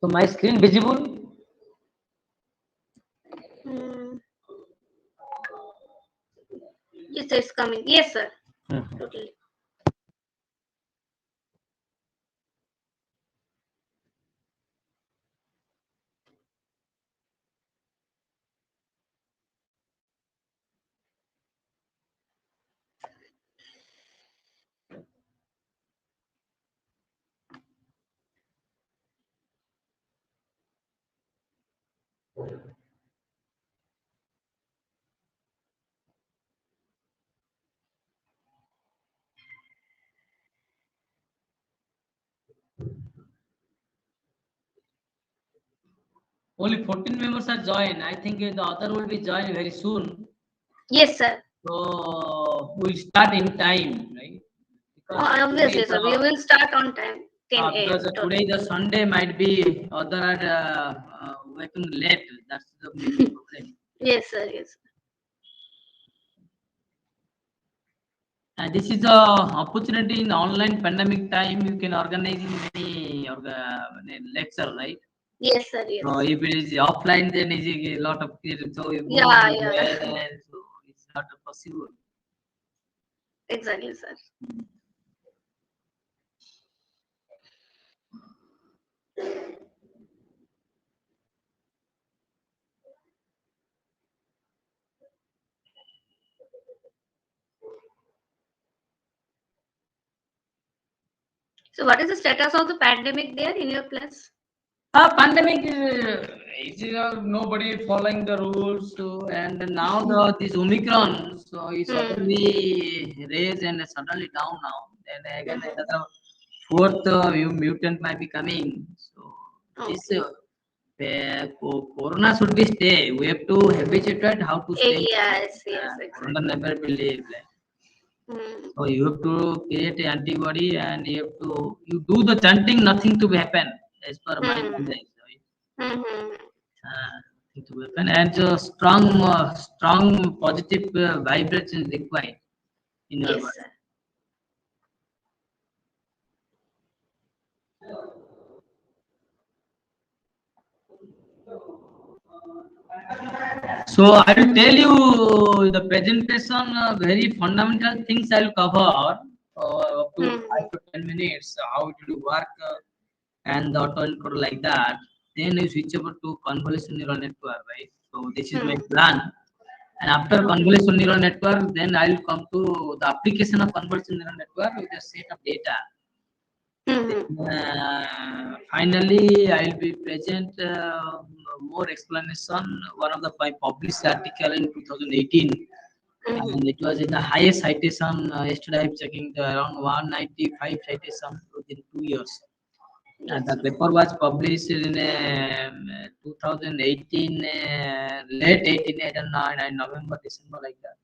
So my screen visible? Yes, it's coming. Yes, sir. Totally. Only 14 members are joined. I think the other will be joined very soon. Yes, sir. So we'll start in time, right? Because Obviously, sir. We will start on time. 10 a.m. because today the Sunday might be other are waking late. That's the main problem. Yes, sir. Yes. Sir. And this is the opportunity in online pandemic time. You can organize many lecture, right? Yes, sir. Yes. So if it is offline, then is a lot of kids. So you Yeah. so it's not possible. Exactly, sir. So, what is the status of the pandemic there in your place? Pandemic is nobody following the rules, so, and now this Omicron, so it's suddenly raised and suddenly down now. Then again another fourth mutant might be coming. So this Corona should be stay. We have to habituate how to stay. Yes. Yes. Exactly. Corona never believe. So you have to create an antibody and you do the chanting, nothing to happen as per my knowledge. Nothing to happen and strong positive vibration required in your Yes, body. sir. So I will tell you the presentation, very fundamental things I will cover up to 5 to 10 minutes, how it will work and the autoencoder like that. Then you switch over to convolutional neural network, right? So this is my plan. And after convolutional neural network, then I will come to the application of convolutional neural network with a set of data. Finally, I will be present more explanation. One of the five published article in 2018, and it was in the highest citation. Yesterday, I'm checking around 195 citation within 2 years. And the paper was published in 2018, late 18, I don't know, in November, December, like that.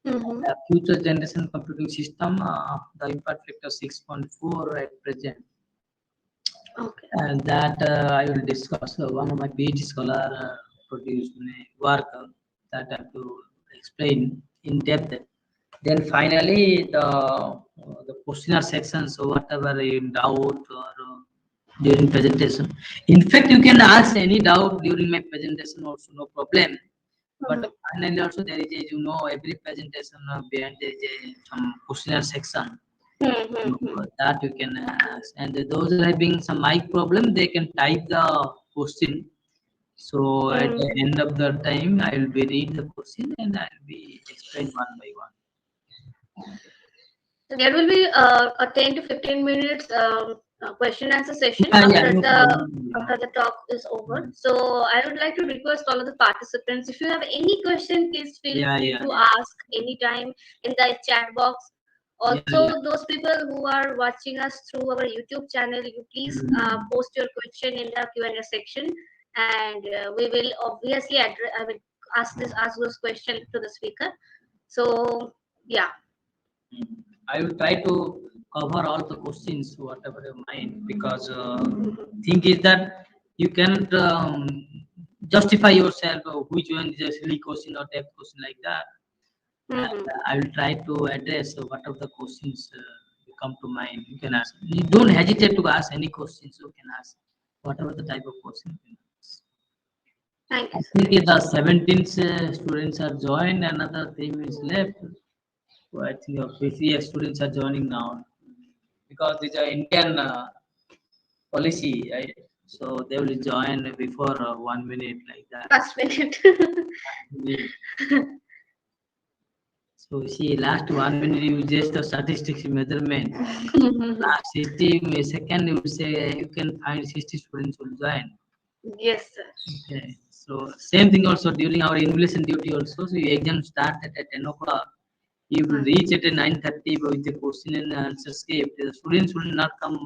The future generation computing system, the impact factor 6.4 at present. Okay. And that I will discuss. One of my PhD scholar produced work that I have to explain in depth. Then finally the questionnaire section. So whatever in doubt or during presentation. In fact, you can ask any doubt during my presentation also, no problem. But finally also there is every presentation behind there is some questionnaire section. That you can ask, and those are having some mic problem, they can type the question. So at the end of the time, I will be read the question and I will be explain one by one. So there will be a 10 to 15 minutes question answer session after the talk is over. So I would like to request all of the participants, if you have any question, please feel free to ask anytime in the chat box. Also, those people who are watching us through our YouTube channel, you please post your question in the Q&A section, and we will obviously address. I will ask those questions to the speaker. So yeah. I will try to cover all the questions, whatever you mind, because thing is that you cannot justify yourself which one is a silly question or depth question like that. And I will try to address whatever the questions you come to mind. You can ask. You don't hesitate to ask any questions you can ask. whatever the type of question. Thank I you. think the 17 students are joined, another 3 minutes left. So I think your PCS students are joining now because it's an Indian policy, right? So they will join before 1 minute like that. First minute. So see, last 1 minute you just the statistics measurement. Last 60 second you say you can find 60 students will join. Yes, sir. Okay. So same thing also during our invigilation duty also. So your exam start at 10 o'clock. You will reach at 9:30 with the question and answer script. The students will not come.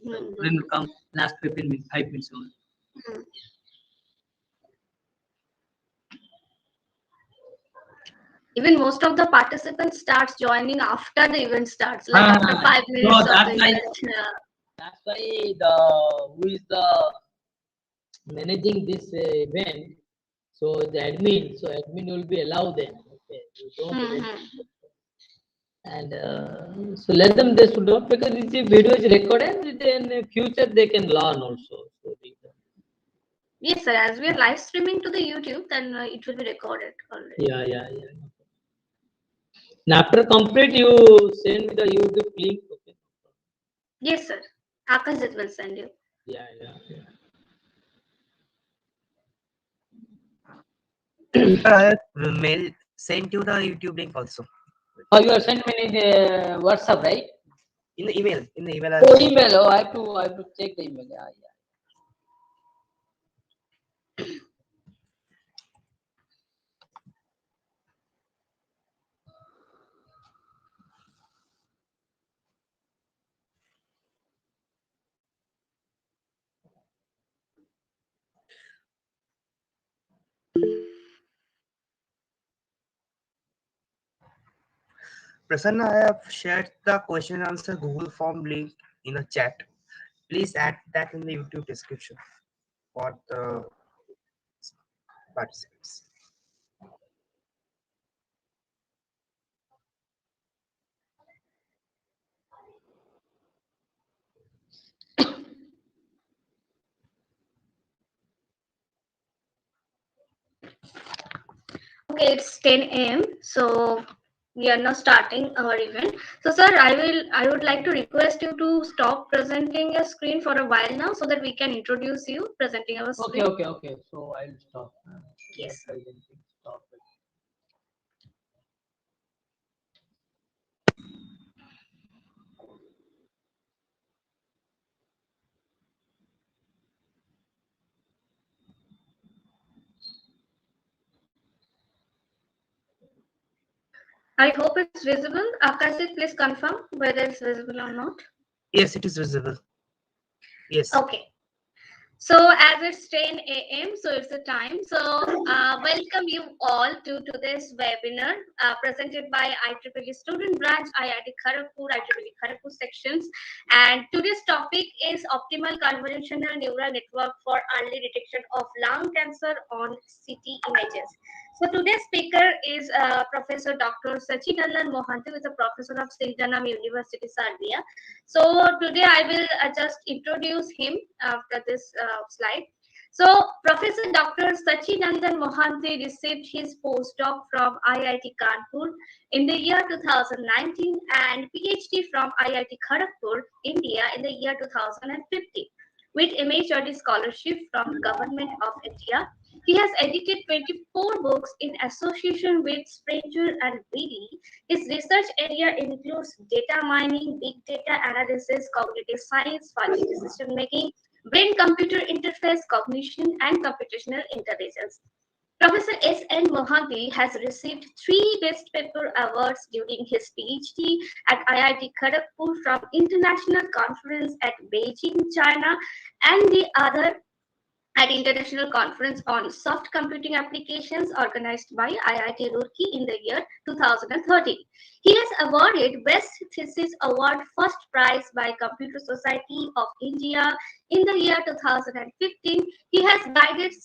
The student will come last 15 minutes, 5 minutes only. Even most of the participants starts joining after the event starts, like after 5 minutes No, of that's the why. event. That's why the who is the managing this event. So the admin. So admin will be allowed them. Okay. You don't. And so let them they should not because this video is recorded. Then in future they can learn also. So Yes, sir. As we are live streaming to the YouTube, then it will be recorded already. yeah. And after complete, you send me the YouTube link. Okay. Yes, sir. Akash will send you. Yeah. I have mail sent you the YouTube link also. Oh, you are sending me in the WhatsApp, right? In the email. In the email. Oh, email. Oh, I have to check the email. Yeah. Prasanna, I have shared the question and answer Google form link in the chat. Please add that in the YouTube description for the participants. Okay, it's 10 a.m. So we are now starting our event. So, sir, I would like to request you to stop presenting your screen for a while now, so that we can introduce you presenting our screen. Okay. So I'll stop. Yes. Stop. I hope it's visible. Akash, please confirm whether it's visible or not. Yes, it is visible. Yes. Okay. So as it's 10 a.m., so it's the time. So welcome you all to today's webinar presented by IEEE Student Branch, IIT Kharagpur, IEEE Kharagpur sections. And today's topic is optimal convolutional neural network for early detection of lung cancer on CT images. So today's speaker is Professor Dr. Sachinandan Mohanty, who is a professor of Siljanam University, Serbia. So today I will just introduce him after this slide. So Professor Dr. Sachinandan Mohanty received his postdoc from IIT Kanpur in the year 2019 and PhD from IIT Kharagpur, India in the year 2015 with MHRD scholarship from Government of India. He has edited 24 books in association with Springer and Beatty. His research area includes data mining, big data analysis, cognitive science, fuzzy decision making, brain-computer interface, cognition, and computational intelligence. Professor S.N. Mohanty has received 3 Best Paper Awards during his PhD at IIT Kharagpur from International Conference at Beijing, China, and the other at International Conference on Soft Computing Applications organized by IIT Roorkee in the year 2013. He has awarded Best Thesis Award First Prize by Computer Society of India In the year 2015, he has guided 6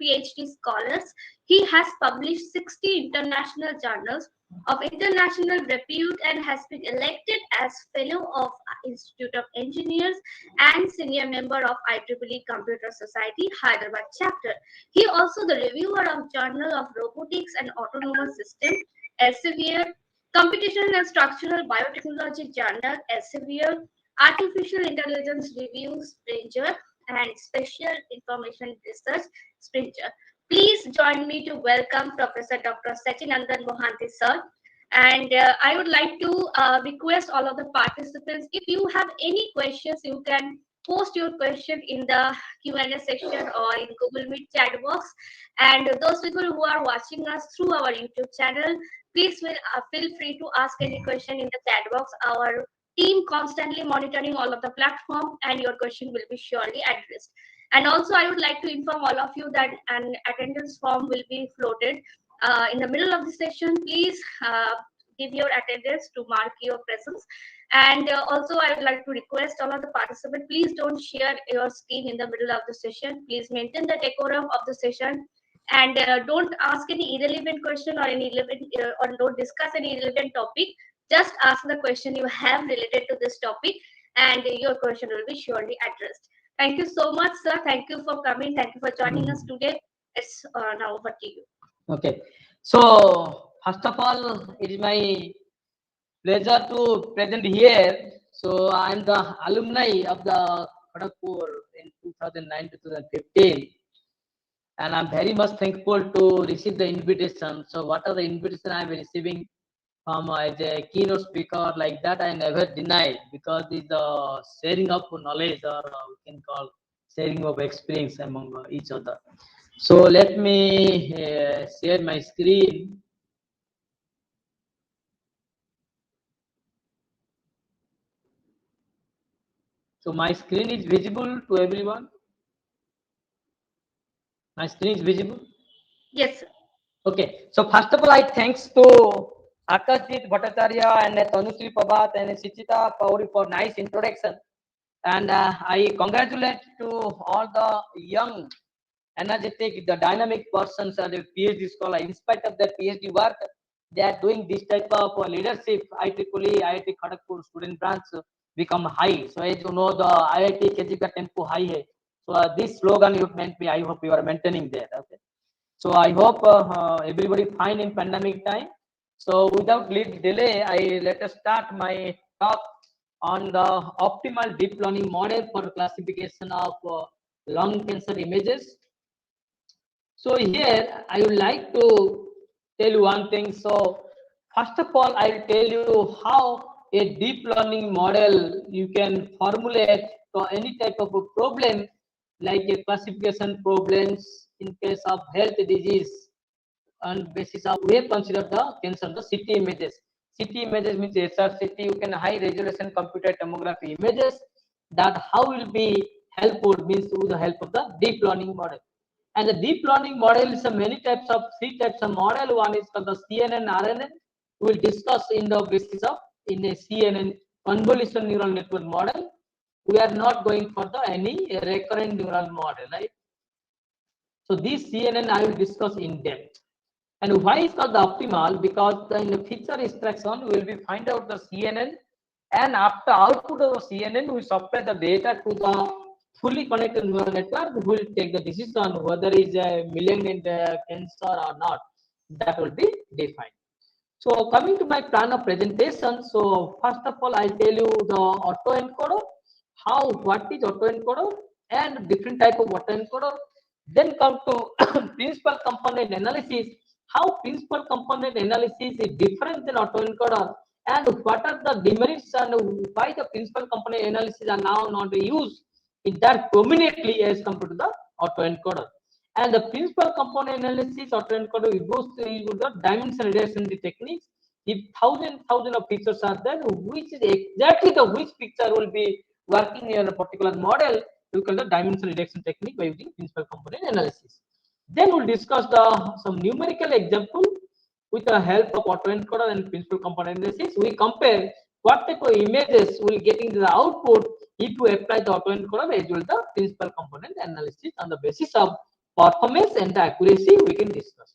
PhD scholars. He has published 60 international journals of international repute and has been elected as Fellow of Institute of Engineers and Senior Member of IEEE Computer Society, Hyderabad chapter. He also the reviewer of Journal of Robotics and Autonomous Systems, Elsevier, Computational and Structural Biotechnology Journal, Elsevier, Artificial Intelligence Review, Springer, and Special Information Research, Springer. Please join me to welcome Professor Dr. Sachinandan Mohanty, sir. And I would like to request all of the participants, if you have any questions, you can post your question in the Q&A section or in Google Meet chat box. And those people who are watching us through our YouTube channel, please feel free to ask any question in the chat box. Our team constantly monitoring all of the platform, and your question will be surely addressed. And also, I would like to inform all of you that an attendance form will be floated in the middle of the session. Please give your attendance to mark your presence. And also, I would like to request all of the participants, please don't share your screen in the middle of the session. Please maintain the decorum of the session, and don't ask any irrelevant question or or don't discuss any irrelevant topic. Just ask the question you have related to this topic, and your question will be surely addressed. Thank you so much, sir. Thank you for coming. Thank you for joining us today. It's now over to you. Okay. So first of all, it is my pleasure to present here. So I am the alumni of the Kharagpur in 2009-2015, and I'm very much thankful to receive the invitation. So what are the invitation I'm receiving from as a keynote speaker like that? I never denied, because it's the sharing of knowledge, or we can call sharing of experience among each other. So let me share my screen. So my screen is visible to everyone. My screen is visible. Yes, sir. Okay. So first of all, I thanks to Akashjit Bhattacharya and Tanushree Prabhat and Sichita Pauri for nice introduction. And I congratulate to all the young, energetic, the dynamic persons and the PhD scholar. In spite of their PhD work, they are doing this type of leadership. IEEE IIT Kharagpur Student Branch become high. So as you know, the IIT KG ka tempo high hai. So this slogan you meant me. I hope you are maintaining there. Okay. So I hope everybody fine in pandemic time. So without delay, let us start my talk on the optimal deep learning model for classification of lung cancer images. So here I would like to tell you one thing. So first of all, I'll tell you how a deep learning model you can formulate for any type of a problem, like a classification problems in case of health disease on basis of we have considered the cancer, the CT images. CT images means SRCT, you can high resolution computed tomography images. That how will be helpful means with the help of the deep learning model. And the deep learning model is a many types of three types of model. One is called the CNN RNN. We will discuss in the basis of in a CNN convolutional neural network model. We are not going for the any recurrent neural model, right? So this CNN I will discuss in depth. And why is called the optimal? Because in the feature extraction we will be find out the CNN, and after output of the CNN we supply the data to the fully connected neural network, who will take the decision whether it is a malignant cancer or not. That will be defined. So coming to my plan of presentation. So first of all, I'll tell you the autoencoder, what is autoencoder and different type of autoencoder. Then come to principal component analysis, how principal component analysis is different than autoencoder, and what are the demerits and why the principal component analysis are now not used in that prominently as compared to the autoencoder. And the principal component analysis autoencoder goes to the dimension reduction techniques. If thousand of pictures are there, which is exactly the which picture will be working in a particular model, we call the dimension reduction technique by using principal component analysis. Then we'll discuss some numerical example with the help of autoencoder and principal component analysis. We compare what type of images will get into the output if you apply the autoencoder as well the principal component analysis on the basis of performance and the accuracy we can discuss.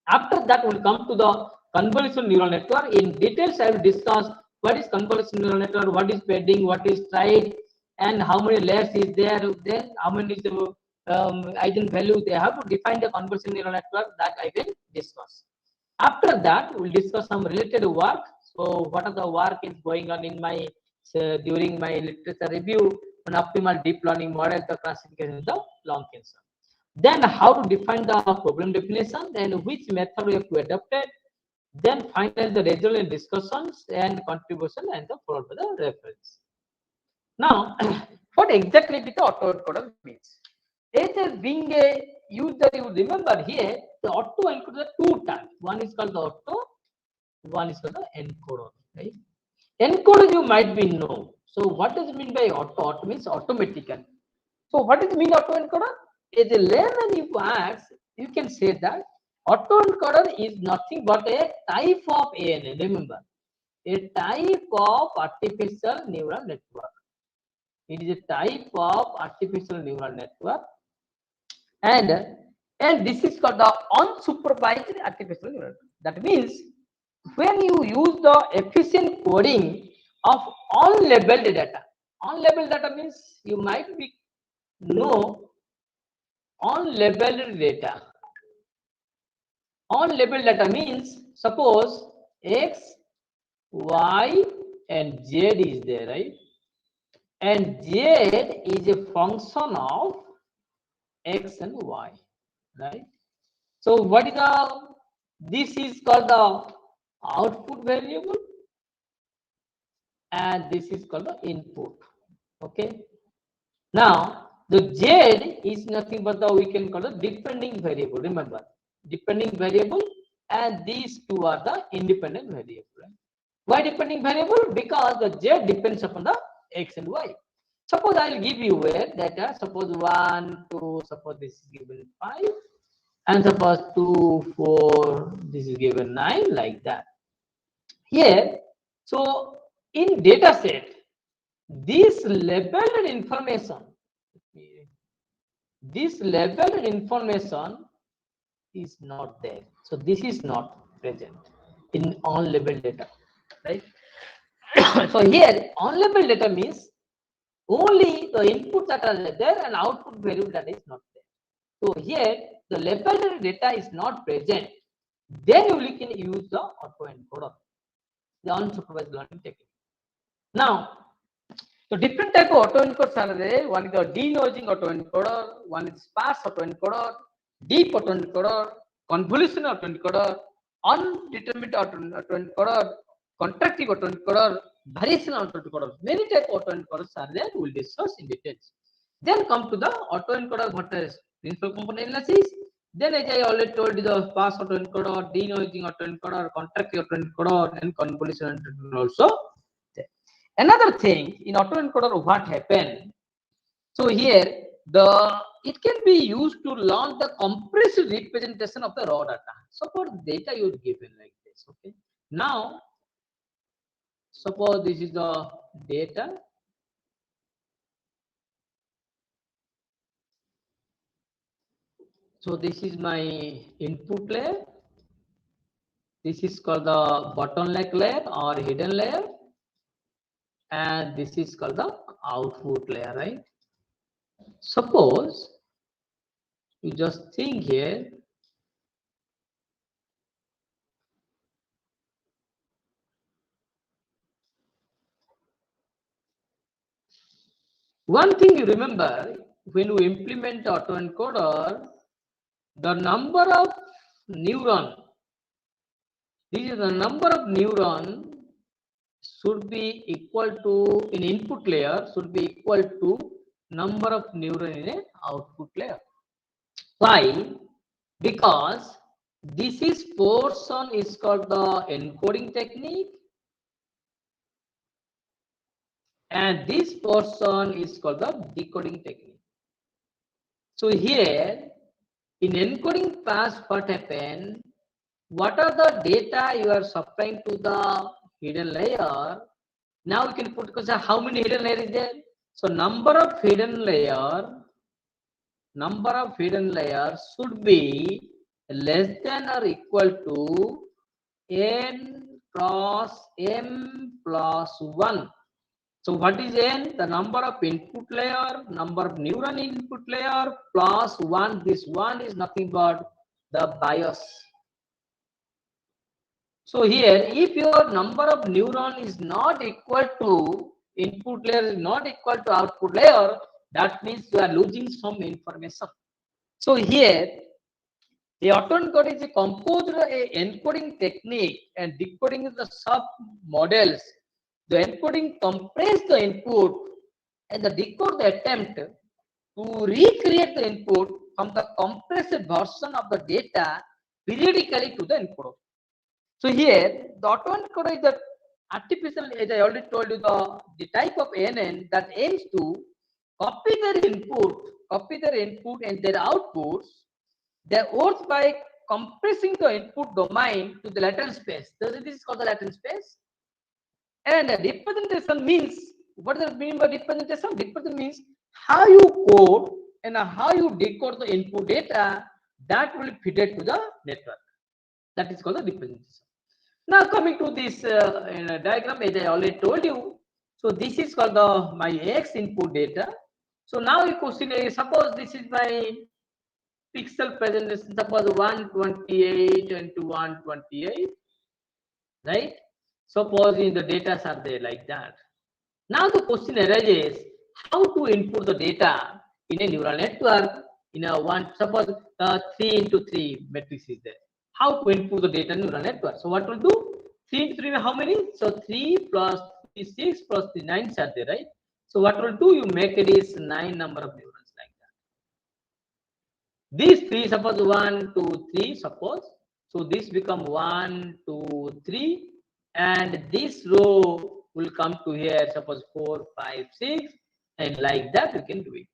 After that, we'll come to the convolutional neural network. In details, I will discuss what is convolutional neural network, what is padding, what is stride, and how many layers is there, then how many eigenvalue they have to define the convolutional neural network, that I will discuss. After that, we'll discuss some related work. So, what are the work is going on in my during my literature review on optimal deep learning model, the classification of the lung cancer. Then how to define the problem definition and which method we have to adopt it. Then finally the result and discussions and contribution and the followed by the reference. Now, what exactly the autoencoder means? It is being a user, you remember here, the autoencoder two types. One is called the auto, one is called the encoder. Right? Encoder you might be know. So what does it mean by auto? Auto means automatically. So what does it mean autoencoder? As a layman, if you ask, you can say that autoencoder is nothing but a type of ANN. Remember, a type of artificial neural network. It is a type of artificial neural network, and this is called the unsupervised artificial neural network. That means when you use the efficient coding of unlabeled data. Unlabeled data means you might be know unlabeled data. Unlabeled data means suppose x, y, and z is there, right? And z is a function of x and y, right? So what is the this is called the output variable, and this is called the input. Okay. Now the z is nothing but the we can call the depending variable. Remember, depending variable, and these two are the independent variable. Right? Why depending variable? Because the z depends upon the x and y. Suppose I will give you a data. Suppose 1, 2. Suppose this is given 5, and suppose 2, 4. This is given 9, like that. Here, so in data set, this labeled information. This labeled information is not there. So this is not present in unlabeled data, right? So here unlabeled data means only the input that are there and output variable that is not there. So here the labeled data is not present. Then you can use the autoencoder, the unsupervised learning technique. Now, so different type of autoencoders are there. One is the denoising autoencoder, one is sparse autoencoder, deep autoencoder, convolutional autoencoder, undetermined autoencoder, contractive autoencoder, variational autoencoder. Many type of autoencoders are there. We will discuss in details. Then come to the autoencoder, what is principal component analysis. Then as I already told you, the sparse autoencoder, denoising autoencoder, contractive autoencoder, and convolutional autoencoder also. Another thing in autoencoder, what happened? So here it can be used to learn the compressed representation of the raw data. Suppose data you given like this. Okay. Now suppose this is the data. So this is my input layer. This is called the bottleneck layer or hidden layer. And this is called the output layer, right? Suppose you just think here, one thing you remember, when you implement autoencoder, the number of neuron, this is the number of neuron should be equal to, in input layer, should be equal to number of neuron in an output layer. Why? Because this is portion is called the encoding technique, and this portion is called the decoding technique. So here in encoding pass, what happened? What are the data you are supplying to the hidden layer? Now we can put question, how many hidden layer is there? So number of hidden layers should be less than or equal to n cross m plus 1. So what is n? The number of input layer, number of neuron input layer plus 1. This 1 is nothing but the bias. So here, if your number of neuron is not equal to input layer, is not equal to output layer, that means you are losing some information. So here, the autoencoder is a composed encoding technique and decoding the sub models. The encoding compress the input and the decode the attempt to recreate the input from the compressed version of the data periodically to the encoder. So here, the autoencoder is the artificial, as I already told you, the type of ANN that aims to copy their input and their outputs. They work by compressing the input domain to the latent space. This is called the latent space. And representation means, what does it mean by representation? Representation means how you code and how you decode the input data that will feed it to the network. That is called the representation. Now coming to this diagram, as I already told you, so this is called the my X input data. So now the question is, suppose this is my pixel presentation, suppose 128 into 128, right? Suppose in the data are there like that. Now the question arises, how to input the data in a neural network in a one, suppose 3 into 3 matrix is there. How to input the data in neural network? So what will do? 3 into 3, how many? So 3 plus 3, 6 plus 3, 9 are there, right? So what will do? You make it is 9 number of neurons like that. These 3, suppose 1, 2, 3, suppose. So this become 1, 2, 3, and this row will come to here, suppose 4, 5, 6, and like that you can do it.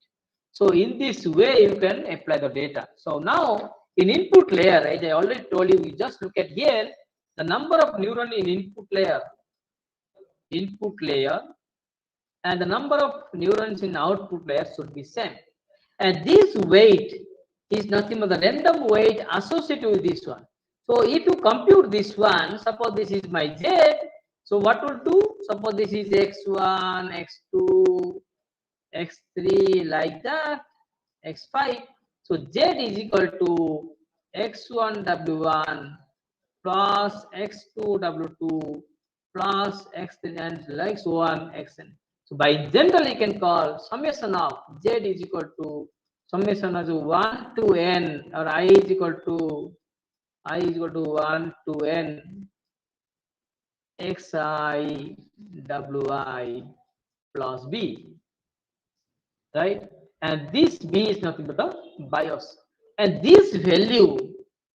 So in this way you can apply the data. So now in input layer, as I already told you, we just look at here the number of neuron in input layer, and the number of neurons in output layer should be same. And this weight is nothing but the random weight associated with this one. So if you compute this one, suppose this is my Z, so what will do? Suppose this is X1, X2, X3 like that, X5. So Z is equal to X1 W1 plus X2 W2 plus X3 and like so on Xn. So by general you can call summation of Z is equal to summation of 1 to n, or I is equal to 1 to n xi wi plus b, right? And this b is nothing but a bias, and this value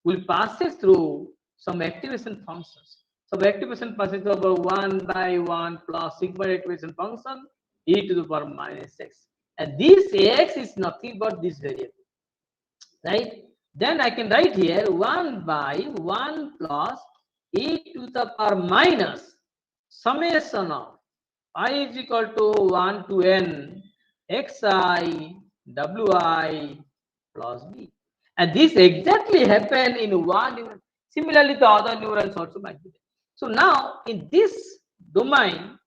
will passes through some activation functions. So activation passes over 1 by 1 plus sigma activation function e to the power minus x, and this x is nothing but this variable, right? Then I can write here 1 by 1 plus e to the power minus summation of I is equal to 1 to n xi wi plus b. And this exactly happened in one neuron. Similarly, the other neurons also might be there. So now in this domain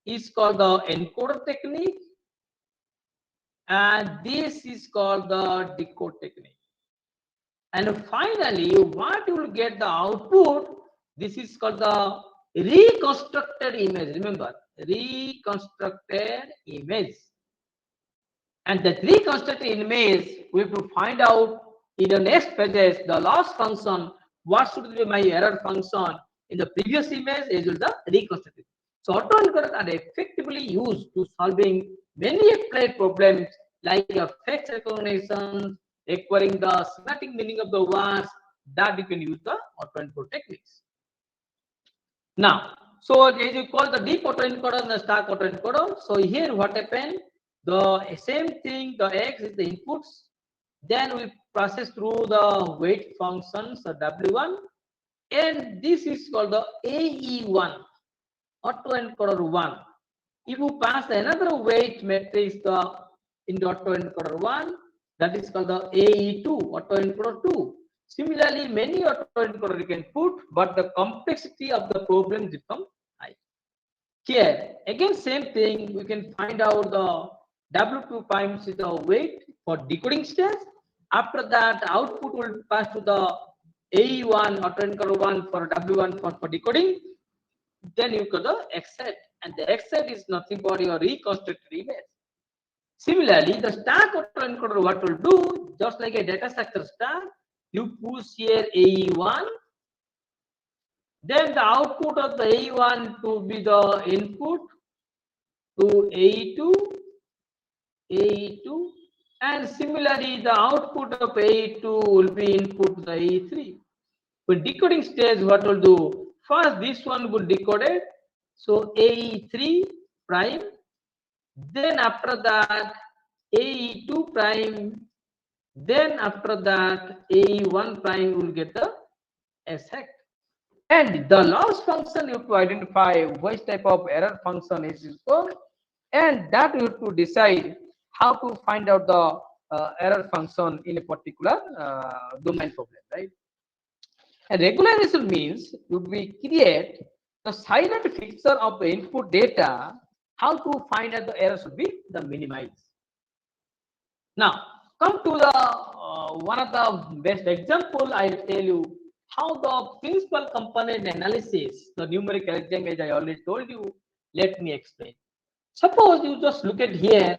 is called the encoder technique, and this is called the decode technique. And finally, what you will get the output, this is called the reconstructed image. Remember, reconstructed image. And the reconstructed image, we have to find out in the next pages, the loss function, what should be my error function in the previous image as well the reconstructed. So autoencoders are effectively used to solving many applied problems like face recognition, acquiring the semantic meaning of the words, that you can use the autoencoder techniques. Now, so as you call the deep autoencoder and the stack autoencoder. So here what happened? The same thing, the X is the inputs. Then we process through the weight functions, the W1, and this is called the AE1. autoencoder 1. If you pass another weight matrix into autoencoder 1, that is called the AE2, autoencoder 2. Similarly, many autoencoder you can put, but the complexity of the problem becomes high. Here, again, same thing, we can find out the W2 prime is the weight for decoding stage. After that, output will pass to the AE1, autoencoder 1 for W1 for decoding. Then you got the X set, and the X set is nothing but your reconstructed image. Similarly, the stack autoencoder what will do, just like a data structure stack, you push here AE1, then the output of the AE1 to be the input to AE2, and similarly the output of AE2 will be input to the AE3. For decoding stage, what will do? First, this one will decode it, so AE3 prime. Then after that, AE2 prime. Then after that, AE1 prime will get the effect. And the loss function you have to identify which type of error function is useful, and that you have to decide how to find out the error function in a particular domain problem, right? And regularization means would be create the silent fixture of the input data. How to find out the error should be the minimized. Now come to the one of the best example. I'll tell you how the principal component analysis, the numeric algorithm, as I already told you. Let me explain. Suppose you just look at here.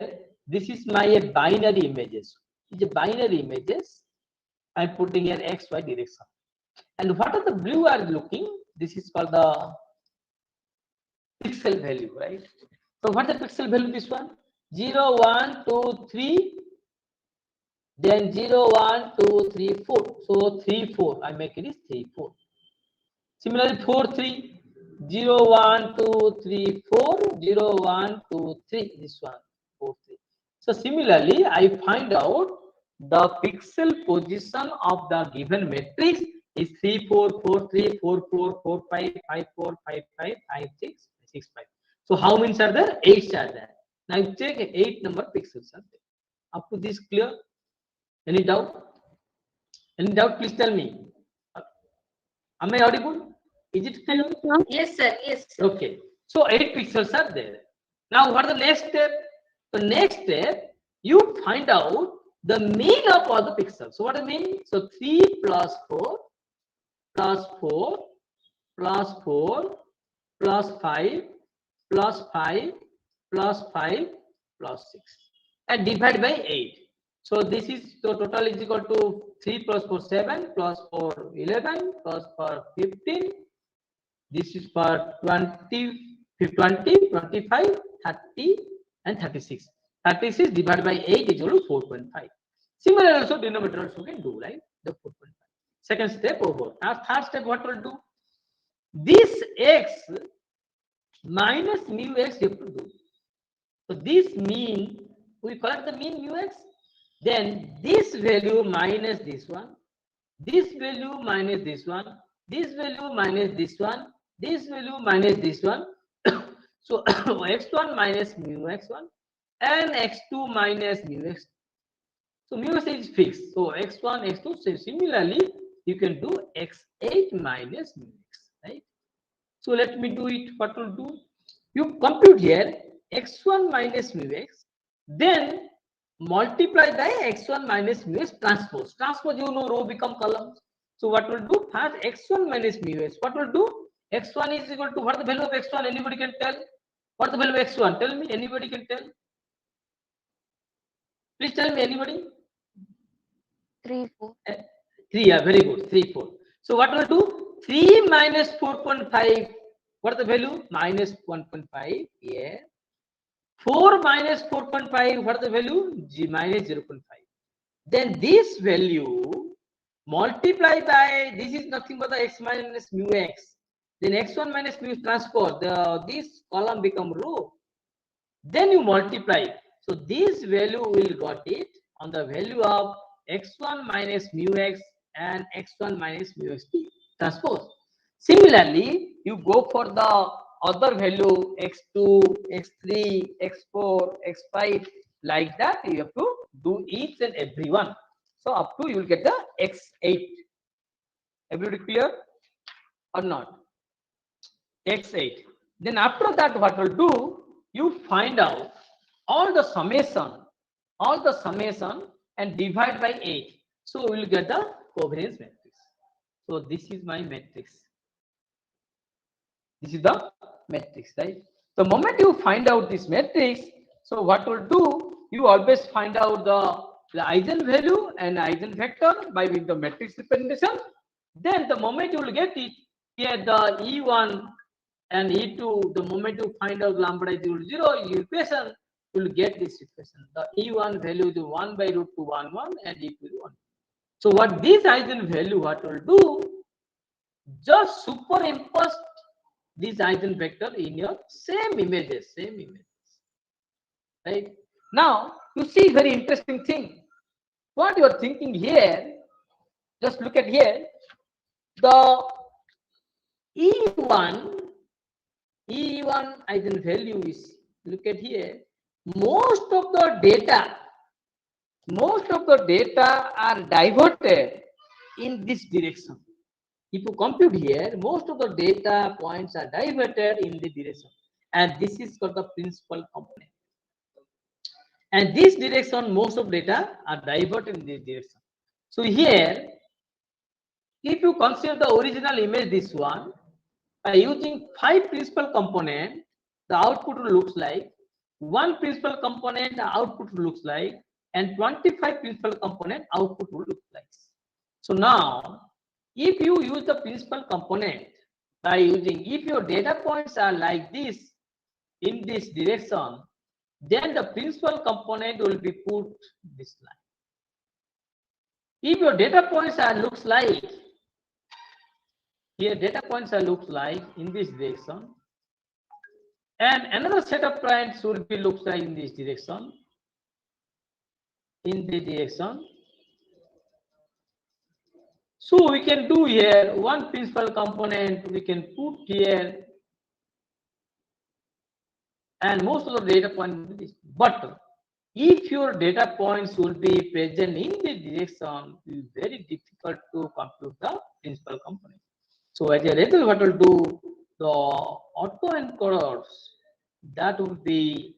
This is my binary images. It's a binary images. I'm putting here X, Y direction. And what are the blue are looking? This is called the pixel value, right? So what is the pixel value? This one 0, 1, 2, 3, then 0, 1, 2, 3, 4. So 3, 4. I make it is 3, 4. Similarly, 4, 3, 0, 1, 2, 3, 4, 0, 1, 2, 3. This one 4, 3. So similarly, I find out the pixel position of the given matrix is 3, 4, 4, 3, 4, 4, 4, 5, 5, 4, 5, 5, 5, 6, 6, 5. So how many are there? 8 are there. Now you check 8 number pixels are there. Up to this clear? Any doubt? Any doubt? Please tell me. Am I audible? Is it clear? Yes, sir. Yes. Okay. So 8 pixels are there. Now what is the next step? The next step, you find out the mean of all the pixels. So what does it mean? So 3 plus 4 plus 4 plus 4 plus 5 plus 5 plus 5 plus 6 and divide by 8. So this is, so total is equal to 3 plus 4 7 plus 4 11 plus 4 15. This is for 20, 20, 25, 30 and 36. 36 divided by 8 is equal to 4.5. Similarly, also denominator also can do, right? The 4.5. Second step over. Now third step, what will do? This x minus mu x you have to do. So this mean, we collect the mean mu x. Then this value minus this one, this value minus this one, this value minus this one, this value minus this one. So x1 minus mu x1 and x2 minus mu x. So mu x is fixed. So x1, x2. So similarly, you can do x8 minus mu x, right? So let me do it. What will do? You compute here x1 minus mu x, then multiply by x1 minus mu x transpose. Transpose, you know, row become columns. So what will do? First x1 minus mu x. What will do? X1 is equal to, what is the value of x1? Anybody can tell? What is the value of x1? Tell me. Anybody can tell? Please tell me. Anybody? 3, 4. 3. Yeah, very good. 3, 4. So what will do? 3 minus 4.5. What is the value? Minus 1.5. Yeah. 4 minus 4.5. What is the value? G minus 0.5. Then this value multiply by, this is nothing but the x minus mu x. Then x1 minus mu transpose. This column become row. Then you multiply. So this value will got it on the value of x1 minus mu x and x1 minus mu x transpose. Similarly, you go for the other value x2, x3, x4, x5, like that you have to do each and every one. So up to you will get the x8. Everybody clear or not? X8. Then after that, what will do? You find out all the summation, and divide by 8. So we will get the covariance matrix. So this is my matrix. This is the matrix, right? The moment you find out this matrix, so what will do? You always find out the eigenvalue and eigenvector by with the matrix representation. Then the moment you will get it, here the E1 and E2, the moment you find out lambda is equal to 0, equation, you will get this equation. The E1 value is 1 by root 2 1 1 and E2 is 1. So what this eigenvalue what will do? Just superimpose this eigenvector in your same images, right? Now you see very interesting thing. What you are thinking here, just look at here, the E1 eigenvalue is, look at here, most of the data are diverted in this direction. If you compute here, most of the data points are diverted in the direction, and this is called the principal component. And this direction, most of data are diverted in this direction. So here, if you consider the original image, this one, by using 5 principal component, the output looks like 1 principal component, the output looks like, and 25 principal component output will look like. So now, if you use the principal component by using, if your data points are like this in this direction, then the principal component will be put this line. If your data points are looks like here, data points are looks like in this direction, and another set of points will be looks like in this direction, So we can do here one principal component we can put here, and most of the data points will be this. But if your data points will be present in the direction, it is very difficult to compute the principal component. So as a result, what will do, the autoencoders that will be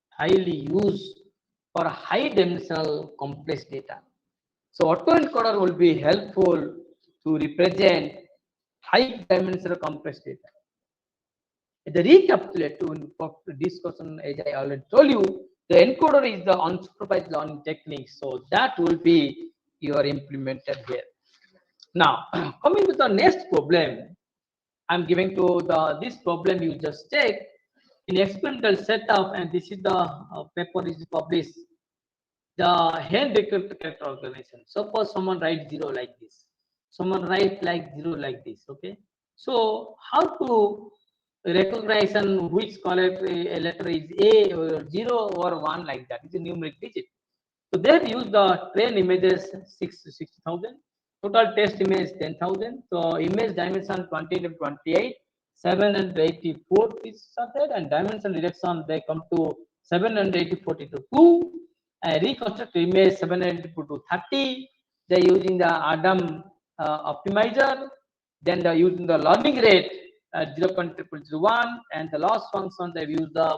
highly used for high dimensional complex data. So autoencoder will be helpful to represent high dimensional complex data. The recapitulative discussion, as I already told you, the encoder is the unsupervised learning technique. So that will be your implemented here. Now, coming to the next problem, I'm giving to this problem you just take in experimental setup, and this is the paper is published. The hand character organization. Suppose someone writes 0 like this, someone writes like 0 like this. Okay, so how to recognize which letter is A or 0 or 1 like that? It's a numeric digit. So they have used the train images 60,000, total test image 10,000. So image dimension 28 and 28, 784 pieces are there, and dimension reduction they come to 784 to 2. Reconstruct image 784 to 30. They're using the Adam optimizer. Then they're using the learning rate 0.001, and the loss function they've used the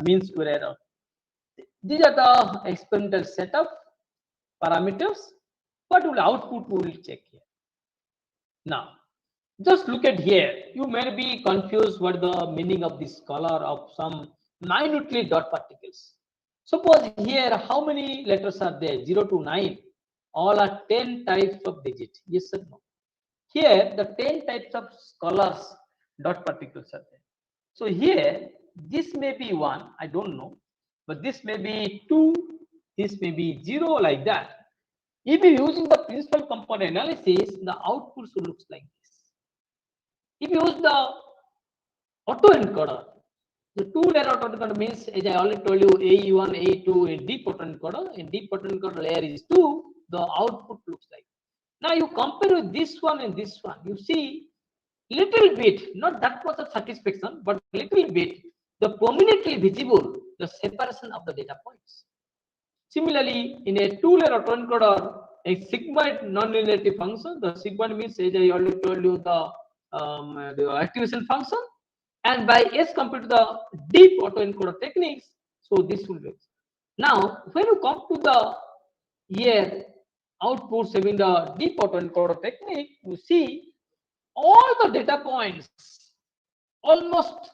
mean square error. These are the experimental setup parameters. What will output we will check here. Now, just look at here. You may be confused what the meaning of this color of some minutely dot particles. Suppose here, how many letters are there? 0 to 9. All are 10 types of digits. Yes or no? Here, the 10 types of colors dot particles are there. So here, this may be 1. I don't know. But this may be 2, this may be 0, like that. If you're using the principal component analysis, the output should look like this. If you use the autoencoder, the 2-layer autoencoder means, as I already told you, AE1, AE2 in deep autoencoder. In deep autoencoder layer is 2, the output looks like. Now you compare with this one and this one. You see, little bit, not that much of satisfaction, but little bit, the prominently visible, the separation of the data points. Similarly, in a two-layer autoencoder, a sigmoid nonlinearity function, the sigmoid means, as I already told you, the activation function, and by S compared to the deep autoencoder techniques, so this will be. Now, when you come to the here outputs having the deep autoencoder technique, you see all the data points, almost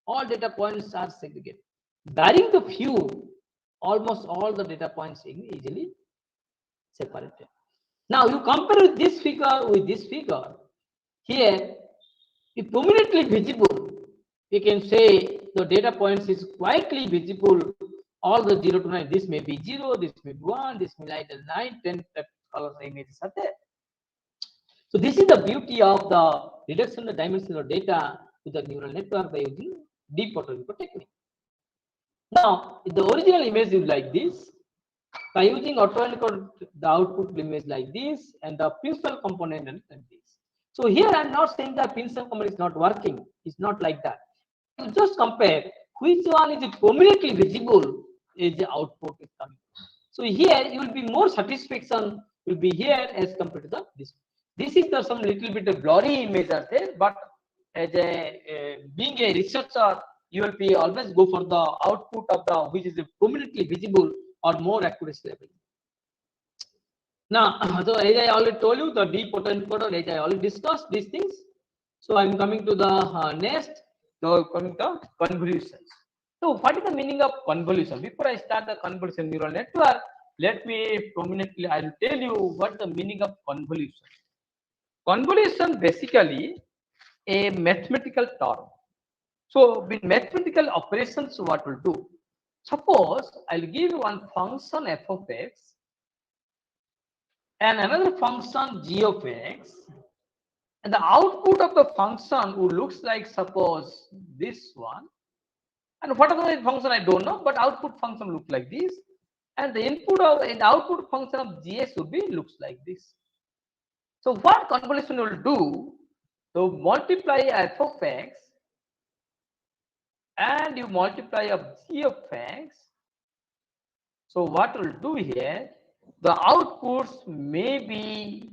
all data points are segregated. Barring the few, almost all the data points easily separated. Now you compare with this figure, here, if prominently visible, we can say the data points is quietly visible, all the 0 to 9, this may be 0, this may be 1, this may be like 9, 10 color images are there. So this is the beauty of the reduction of the dimension of data to the neural network by using deep autoencoder technique. Now, the original image is like this. By using autoencoder, the output image like this, and the principal component is like this. So here I am not saying that principal component is not working. It's not like that. You just compare which one is prominently visible is the output is coming. So here you will be more satisfaction will be here as compared to the this. This is the some little bit of blurry image are there, but as a being a researcher, you will be always go for the output of the which is prominently visible or more accuracy level. Now, so as I already told you, the deep autoencoder, as I already discussed these things. So I'm coming to the next. So coming to convolutions. So what is the meaning of convolution? Before I start the convolution neural network, let me prominently I will tell you what the meaning of convolution. Convolution basically a mathematical term. So with mathematical operations, what will do? Suppose I'll give one function f of x and another function g of x, and the output of the function would looks like suppose this one, and whatever the function I don't know, but output function looks like this, and the input of and output function of gs would be looks like this. So what convolution will do? So multiply f of x and you multiply of g of x. So what will do here? The outputs may be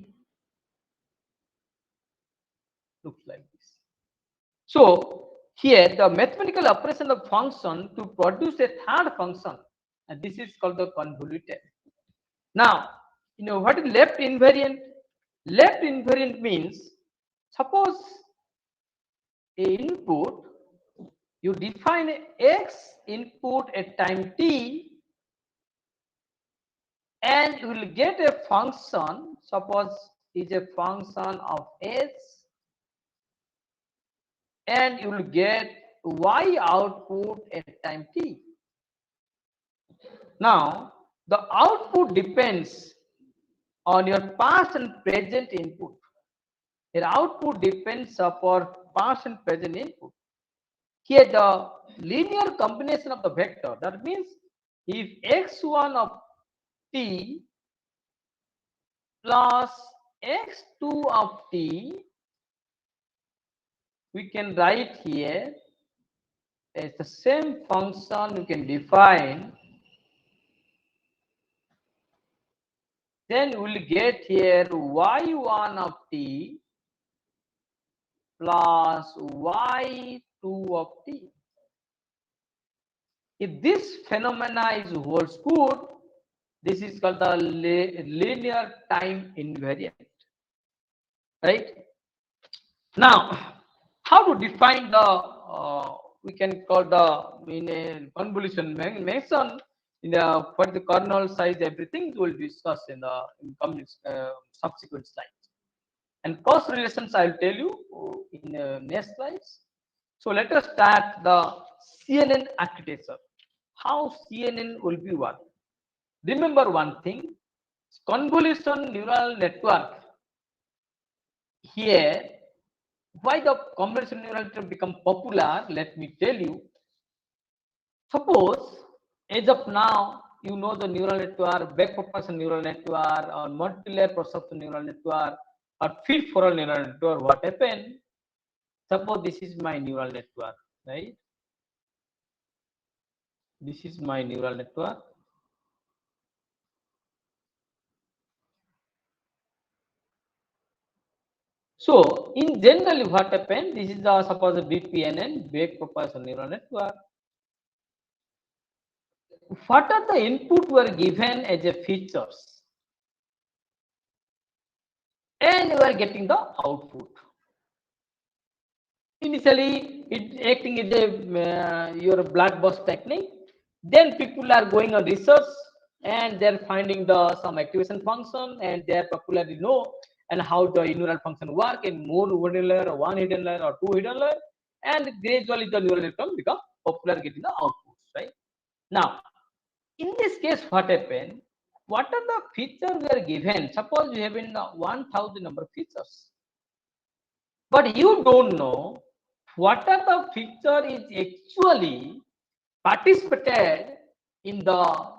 looks like this. So here the mathematical operation of function to produce a third function, and this is called the convoluted. Now, you know what is left invariant? Left invariant means suppose a input, you define x input at time t, and you will get a function, suppose is a function of s, and you will get y output at time t. Now, the output depends on your past and present input. Your output depends upon past and present input. Here, the linear combination of the vector, that means if x1 of t plus x2 of t, we can write here as the same function you can define, then we will get here y1 of t plus y2 of t. If this phenomena is holds good, this is called the linear time invariant, right? Now, how to define the we can call the in a convolution mechanism in the for the kernel size, everything we will discuss in the subsequent slides. And cost relations I will tell you in next slides. So let us start the CNN architecture. How CNN will be work. Remember one thing, convolution neural network. Here, why the convolution neural network become popular? Let me tell you. Suppose, as of now, you know the neural network, back propagation neural network, or multi-layer processor neural network, or feed forward neural network. What happened? Suppose this is my neural network, right? This is my neural network. So in generally what happened, this is the suppose a BPNN, Bayes proportional neural network. What are the input were given as a features, and you are getting the output. Initially, it acting as a your black box technique. Then people are going on research and they're finding the some activation function, and they are popularly know and how the neural function work in more hidden layer or one hidden layer or two hidden layer, and gradually the neural network become popular getting the outputs, right? Now, in this case, what happened? What are the features we are given? Suppose you have in 1000 number of features, but you don't know what are the feature is actually participated in the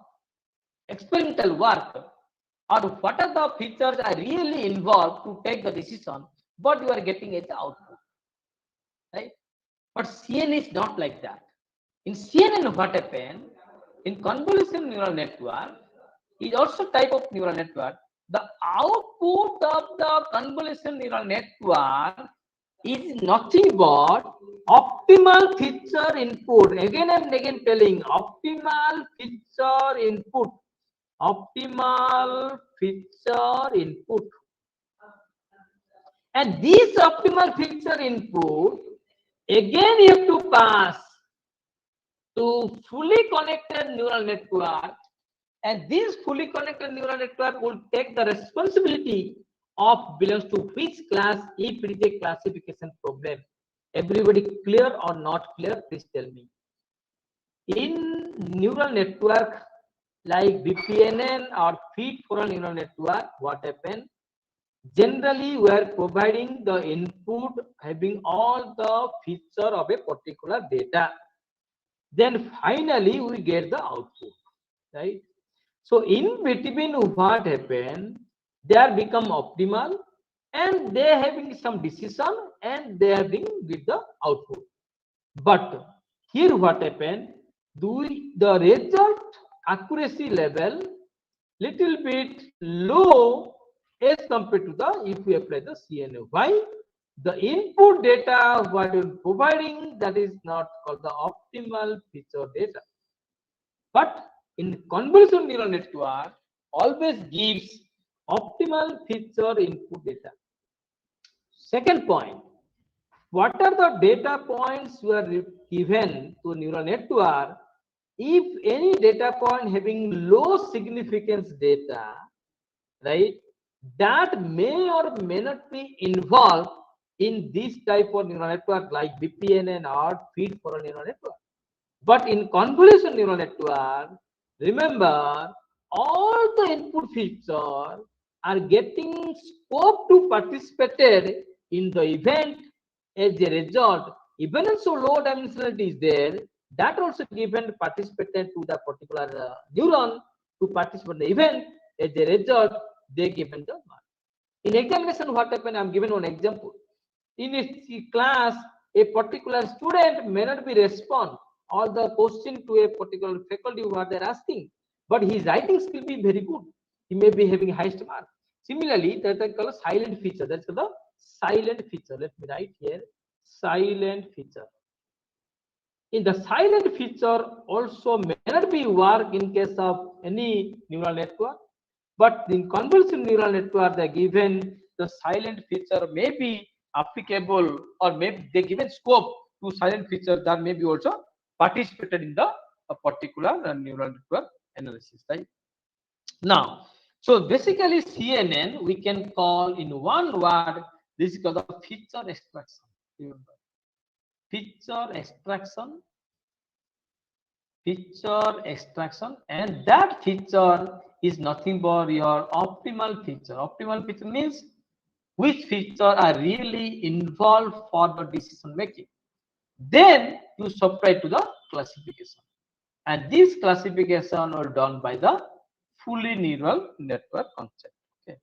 experimental work, or what are the features are really involved to take the decision, but you are getting as the output, right? But CNN is not like that. In CNN, what happened? In convolutional neural network is also type of neural network. The output of the convolutional neural network is nothing but optimal feature input. Again and again telling optimal feature input. Optimal feature input. And this optimal feature input, again you have to pass to fully connected neural network, and this fully connected neural network will take the responsibility of belongs to which class if it is a classification problem. Everybody clear or not clear? Please tell me. In neural network like BPNN or feed forward neural network, what happened? Generally, we are providing the input having all the feature of a particular data. Then finally, we get the output, right? So in between, what happened? They are become optimal, and they having some decision, and they are being with the output. But here, what happened? The result accuracy level little bit low as compared to the if we apply the CNN. Why? The input data what you're providing, that is not called the optimal feature data. But in convolutional neural network always gives optimal feature input data. Second point, what are the data points were given to neural network? If any data point having low significance data, right, that may or may not be involved in this type of neural network like BPNN or feed forward neural network. But in convolutional neural network, remember, all the input features are getting scope to participate in the event. As a result, even so low dimensionality is there, that also given participated to the particular neuron to participate in the event. As a result, they given the mark. In examination, what happened? I'm giving one example. In a class, a particular student may not be respond all the question to a particular faculty what they're asking, but his writing skill be very good. He may be having highest mark. Similarly, that is called silent feature. That's called the silent feature. Let me write here silent feature. In the silent feature also may not be work in case of any neural network, but in convolutional neural network, they given the silent feature may be applicable, or maybe they given scope to silent feature that may be also participated in the particular neural network analysis, right? Now, so basically CNN we can call in one word, this is called the feature extraction. Remember, feature extraction, and that feature is nothing but your optimal feature. Optimal feature means which feature are really involved for the decision making. Then you subscribe to the classification, and this classification are done by the fully neural network concept. Okay.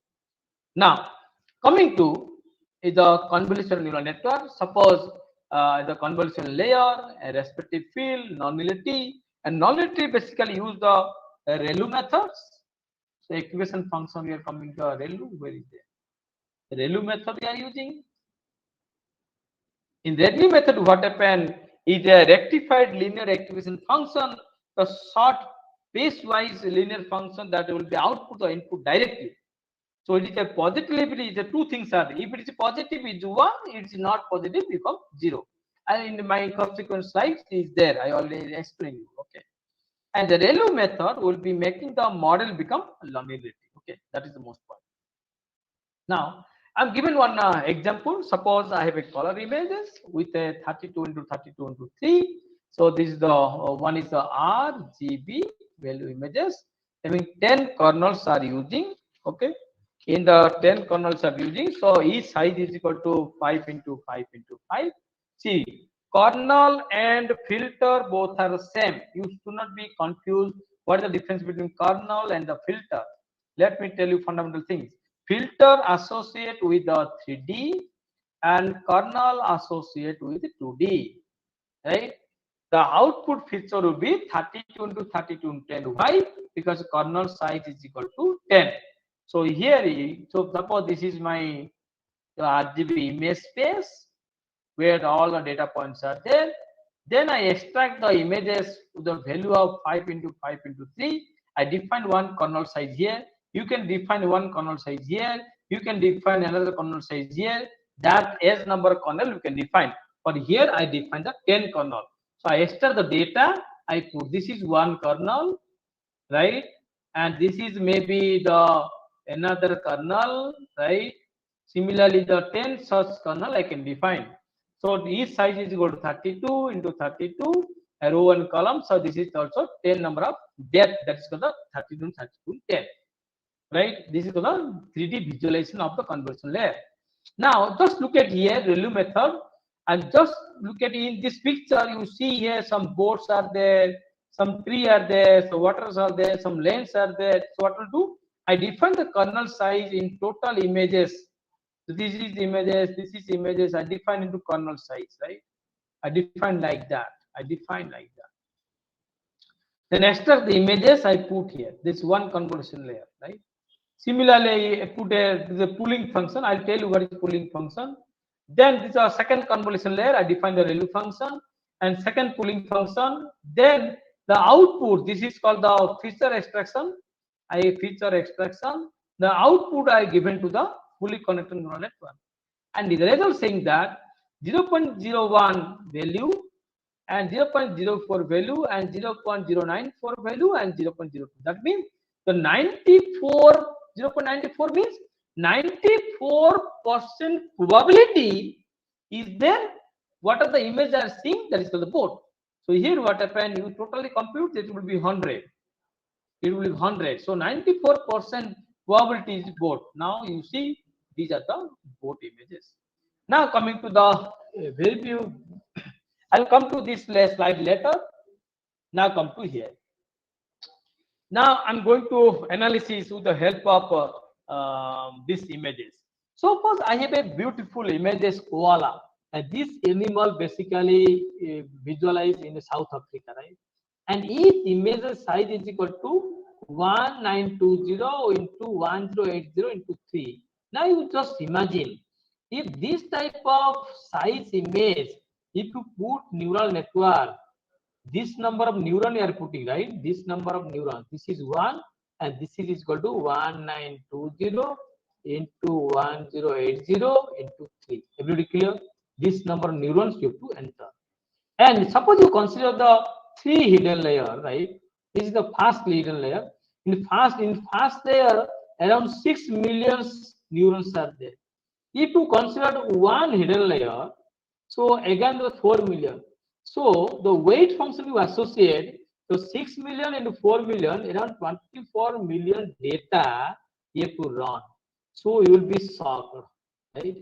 Now coming to is the convolutional neural network. Suppose the convolution layer, a respective field, nonlinearity, and nonlinearity basically use the ReLU methods. So equation function we are coming to ReLU. Where is there? ReLU method we are using. In ReLU method, what happened is a rectified linear activation function, the short piecewise linear function that will be output or input directly. So it is a positive, it is the two things are, if it is positive is 1, it is not positive become 0. And in my subsequent slides is there, I already explained you, okay. And the ReLU method will be making the model become linearity, okay, that is the most point. Now, I'm given one example. Suppose I have a color images with a 32 into 32 into 3. So this is the one is the RGB value images. Having 10 kernels are using, okay. In the 10 kernels are using, so each size is equal to 5 into 5 into 5. See, kernel and filter both are the same. You should not be confused. What is the difference between kernel and the filter? Let me tell you fundamental things. Filter associate with the 3D and kernel associate with 2D, right? The output feature will be 32 into 32 into 10. Why? Because kernel size is equal to 10. So here, so suppose this is my RGB image space where all the data points are there. Then I extract the images with the value of 5 into 5 into 3. I define one kernel size here. You can define one kernel size here. You can define another kernel size here. That S number of kernel you can define. But here I define the 10 kernel. So I extract the data. I put this is one kernel, right? And this is maybe the another kernel, right? Similarly, the 10 such kernel I can define. So each size is equal to 32 into 32, a row and column. So this is also 10 number of depth. That is called the 32, 32, 10. Right? This is called the 3D visualization of the convolution layer. Now, just look at here, ReLU method. And just look at in this picture, you see here some boards are there, some tree are there, so waters are there, some lanes are there. So what will do? I define the kernel size in total images. So this is images, I define into kernel size, right? I define like that. I define like that. Then extract the images I put here. This one convolution layer, right? Similarly, I put the pooling function. I'll tell you what is pooling function. Then this is a second convolution layer. I define the ReLU function and second pooling function. Then the output, this is called the feature extraction. The output I given to the fully connected neural network. And the result saying that 0.01 value and 0.04 value and 0.094 value and 0.02. That means the 0.94 means 94% probability is there. What are the images are seeing? That is called the board. So here what happened? You totally compute, it will be 100. It will be 100. So 94% probability is board. Now you see these are the board images. Now coming to the review, I'll come to this slide later. Now come to here. Now I'm going to analysis with the help of these images. Suppose I have a beautiful images koala, and this animal basically visualized in South Africa, right? And each image size is equal to 1920 into 1080 into 3. Now you just imagine if this type of size image, if you put neural network, this number of neuron you are putting, right? This number of neurons, this is 1 and this is equal to 1920 into 1080 into 3. Everybody clear? This number of neurons you have to enter. And suppose you consider the 3 hidden layer, right? This is the first hidden layer. In first layer, around 6 million neurons are there. If you consider one hidden layer, so again the 4 million. So the weight function you associate, so 6 million into 4 million, around 24 million data you have to run. So you will be shocked, right?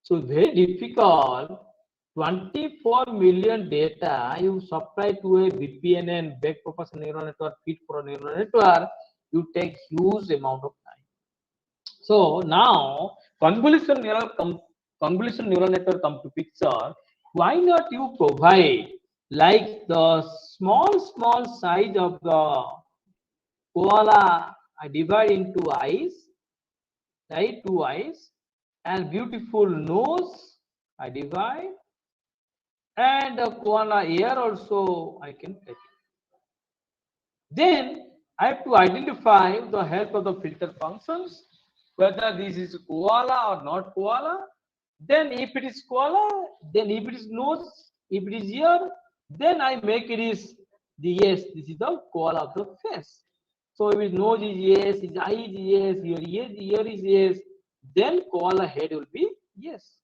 So very difficult. 24 million data you supply to a BPNN, back propagation neural network, feed for a neural network, you take huge amount of time. So now convolution neural convolutional neural network come to picture, why not you provide like the small size of the koala, I divide into eyes, right? Two eyes, and beautiful nose, I divide, and a koala ear also I can take it. Then I have to identify with the help of the filter functions whether this is koala or not koala. Then if it is koala, then if it is nose, if it is ear, then I make it is the yes, this is the koala of the face. So if his nose is yes, his eye is yes, your ear is yes, then koala head will be yes.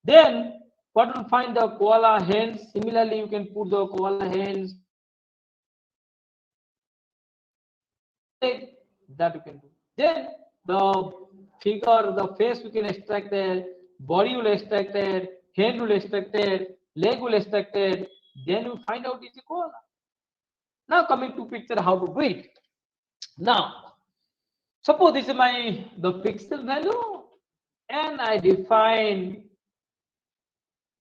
Then what will find the koala hands? Similarly, you can put the koala hands that you can do. Then the figure, the face we can extract it, body will extract it, hand will extract it, leg will extract it. Then you find out it's a koala. Now coming to picture how to do it. Now suppose this is my the pixel value, and I define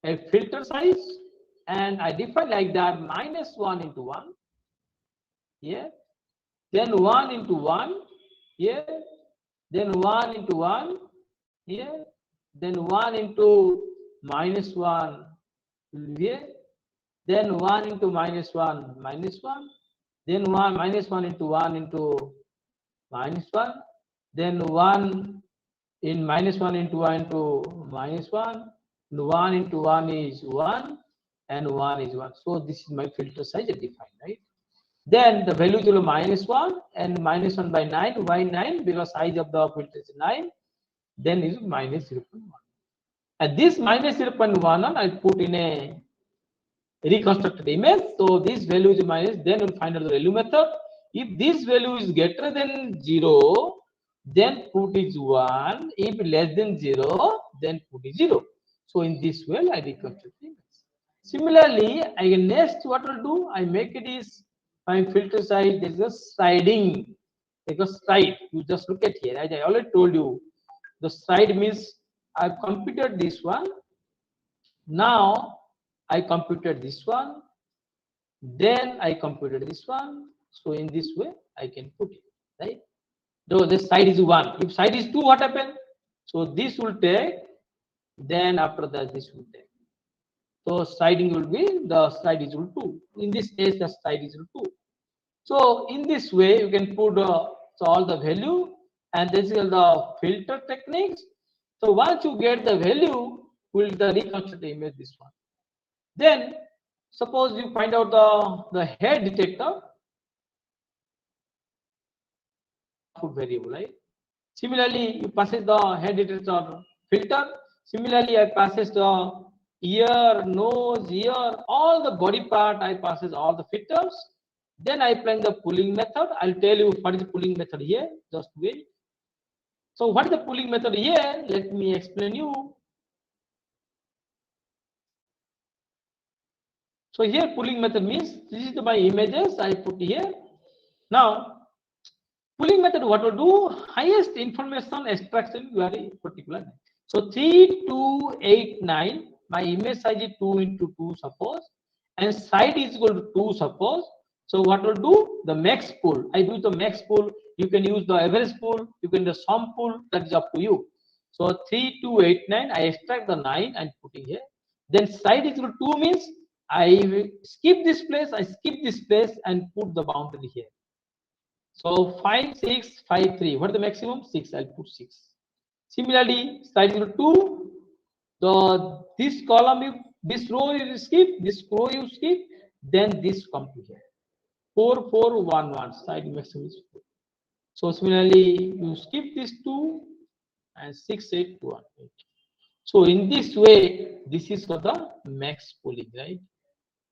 a filter size, and I define like that -1 into 1. Yeah. Then 1 into 1. Yeah. Then 1 into 1 here, then 1 into -1 here, then 1 into -1 -1, then 1 -1 into 1 into -1, then 1 in -1 into 1 into -1, 1 into 1 is 1, and 1 is 1. So this is my filter size defined, right? Then the value will -1 and -1 by 9. Why 9? Because size of the filter is 9. Then is -0.1. And this -0.1 I put in a reconstructed image. So this value is minus. Then we'll find out the value method. If this value is greater than 0, then put is 1. If less than 0, then put is 0. So in this way, I reconstruct the image. Similarly, I next what will do? I make it is my filter size. There is a sliding. Because slide. You just look at here. As I already told you, the slide means I've computed this one. Now I computed this one. Then I computed this one. So in this way, I can put it, right? Though this side is 1. If side is 2, what happens? So this will take. Then after that, this will take. So sliding will be the slide is 2. In this case, the slide is 2. So in this way, you can put so all the value, and this is the filter techniques. So once you get the value, will the reconstruct the image this one. Then suppose you find out the head detector variable, right? Similarly, you passes the head detector filter. Similarly, I passes the ear, nose, ear, all the body part. I passes all the filters. Then I apply the pooling method. I'll tell you what is the pooling method here. Just wait. So what is the pooling method here? Let me explain you. So here pooling method means this is my images I put here. Now pooling method what will do? Highest information extraction very particular. So 3289. My image size is 2 into 2 suppose, and side is equal to 2 suppose. So what will do? The max pool. I do the max pool. You can use the average pool. You can do the sum pool. That is up to you. So 3289. I extract the 9 and putting here. Then side is equal to 2 means I skip this place. I skip this place and put the boundary here. So 5, 6, 5, 3. What is the maximum? 6. I'll put 6. Similarly, side is equal to 2. This column, this row you skip. This row you skip. Then this come to here. 4, 4, 1, 1. Side maximum is 4. So similarly, you skip this 2 and 6, 8, 1, 8. So in this way, this is for the max pooling, right?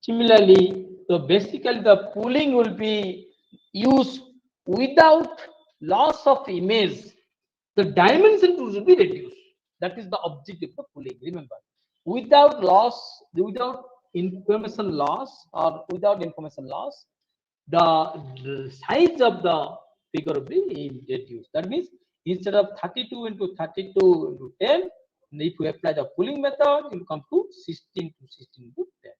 Similarly, so basically the pooling will be used without loss of image. The dimension will be reduced. That is the objective of pooling. Remember, without loss, without information loss, or without information loss, the size of the figure will be reduced. That means instead of 32 into 32 into 10, if you apply the pooling method, you come to 16 to 16 to 10.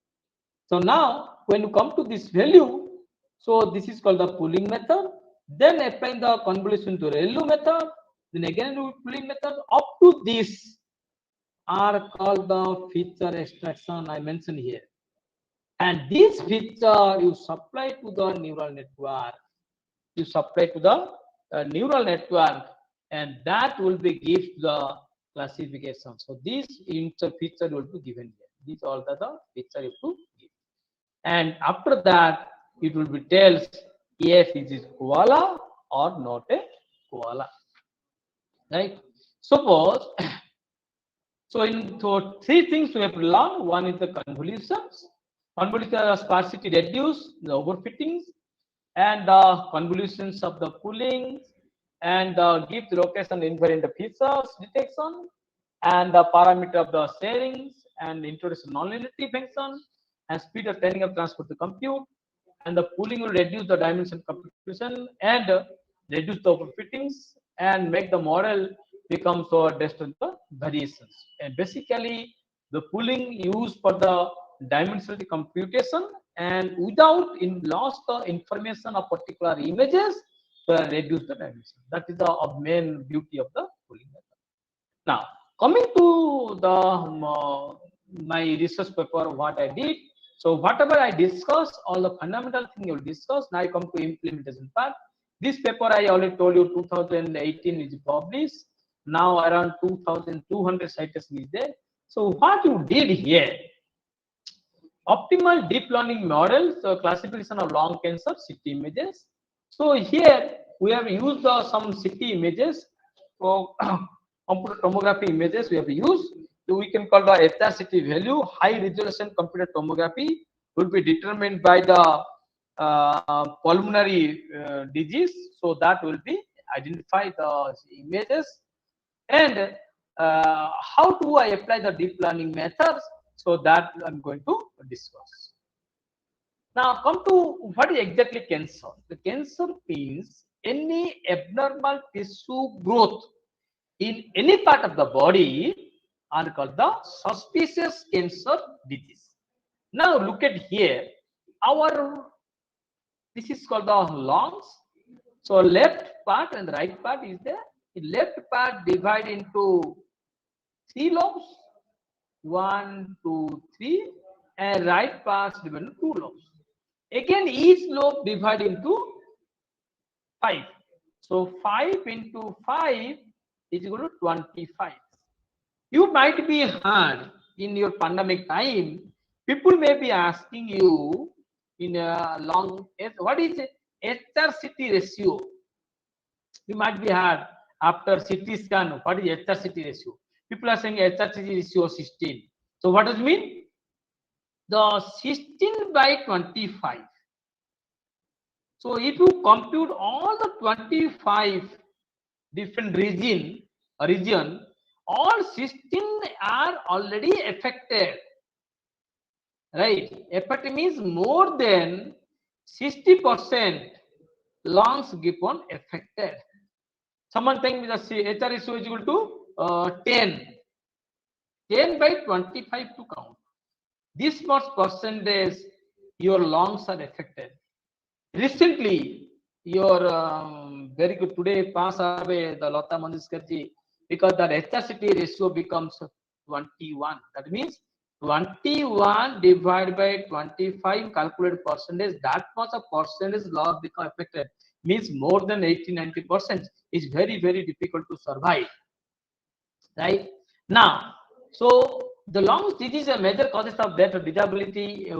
So now when you come to this value, so this is called the pooling method. Then applying the convolution to ReLU method, then again with pooling method. Up to this are called the feature extraction I mentioned here. And this feature you supply to the neural network. You supply to the neural network, and that will be give the classification. So this feature will be given here. These all the feature you to give. And after that, it will be tells if it is koala or not a koala. Right? Suppose, so three things we have to learn. One is the convolutions. Convolution sparsity reduce the overfittings, and the convolutions of the pooling, and give the location invariant features detection, and the parameter of the sharings, and introduce nonlinearity function, and speed of training of transport to compute, and the pooling will reduce the dimension computation and reduce the overfittings and make the model become so destroy the variations. And basically the pooling used for the dimensionality computation, and without loss the information of particular images to reduce the dimension. That is the main beauty of the pooling method. Now coming to the my research paper, what I did. So whatever I discussed, all the fundamental thing you discuss. Now I come to implementation part. This paper I already told you 2018 is published. Now around 2,200 citations is there. So what you did here, optimal deep learning model, so classification of lung cancer CT images. So here we have used some CT images for computed tomography images we have used. So we can call the HRCT value. High resolution computed tomography will be determined by the pulmonary disease. So that will be identify the images. And how do I apply the deep learning methods? So that I'm going to discuss. Now come to what is exactly cancer. The cancer means any abnormal tissue growth in any part of the body are called the suspicious cancer disease. Now look at here, this is called the lungs. So left part and the right part is there. The left part divide into 3 lobes, 1, 2, 3, and right parts divided into 2 lobes. Again, each lobe divide into 5. So 5 into 5 is equal to 25. You might be heard in your pandemic time, people may be asking you in a long, what is HRCT ratio? You might be heard after CT scan, what is HRCT ratio? People are saying HRCT ratio 16. So what does it mean? The 16 by 25. So if you compute all the 25 different region, all 16 are already affected. Right? Affected means more than 60% lungs keep on affected. Someone think the HR ratio is equal to 10. 10 by 25 to count. This much percentage your lungs are affected. Recently, your very good today pass away the Lata Mangeshkarji, because the HRCT ratio becomes 21. That means 21 divided by 25 calculated percentage. That much of percentage loss become affected. Means more than 80-90% is very difficult to survive. Right now, so the lungs disease is a major causes of death or disability.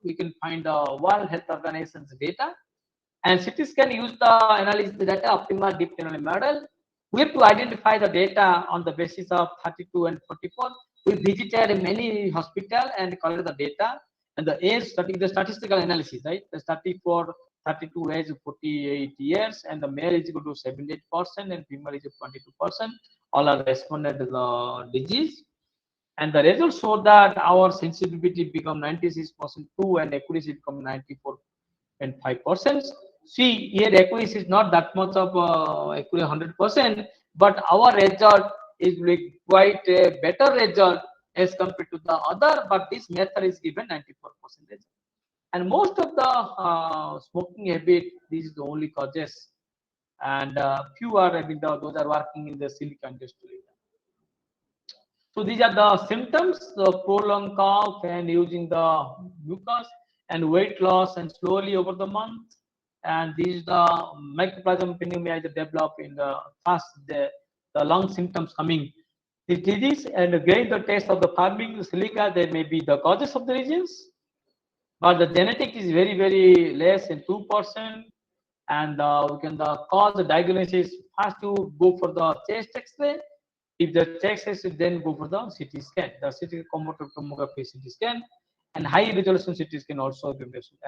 We can find the World Health Organization's data, and CT scan use the analysis data optimal deep learning model. We have to identify the data on the basis of 32 and 44. We visited many hospitals and collected the data, and the age the statistical analysis, right? The 32 age 48 years, and the male is equal to 78% and female is 22%. All are responded to the disease, and the results show that our sensitivity become 96.2 and accuracy become 94.5%. See here, accuracy is not that much of accuracy 100%, but our result is like quite a better result as compared to the other, but this method is given 94%. And most of the smoking habit, this is the only causes, and few are having those are working in the silica industry. So these are the symptoms: the prolonged cough and using the mucus, and weight loss and slowly over the month. And these the mycoplasma pneumonia is developed in the first the lung symptoms coming. The disease and again the test of the farming silica, there may be the causes of the regions, but the genetic is very less than 2%. And we can cause the diagnosis first to go for the chest X-ray. If the chest X-ray, then go for the CT scan, the computed tomography CT scan, and high resolution CT scan also.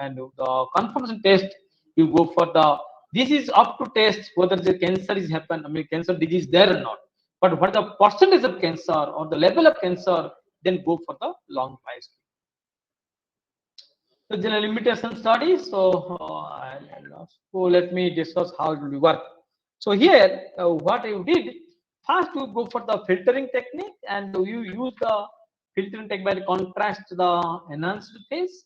And the confirmation test, you go for the, this is up to test whether the cancer is happen, I mean cancer disease there or not. But what the percentage of cancer or the level of cancer, then go for the long biopsy. So the limitation study. So let me discuss how it will work. So here, what you did, first you go for the filtering technique, and you use the filtering technique by contrast the enhanced phase.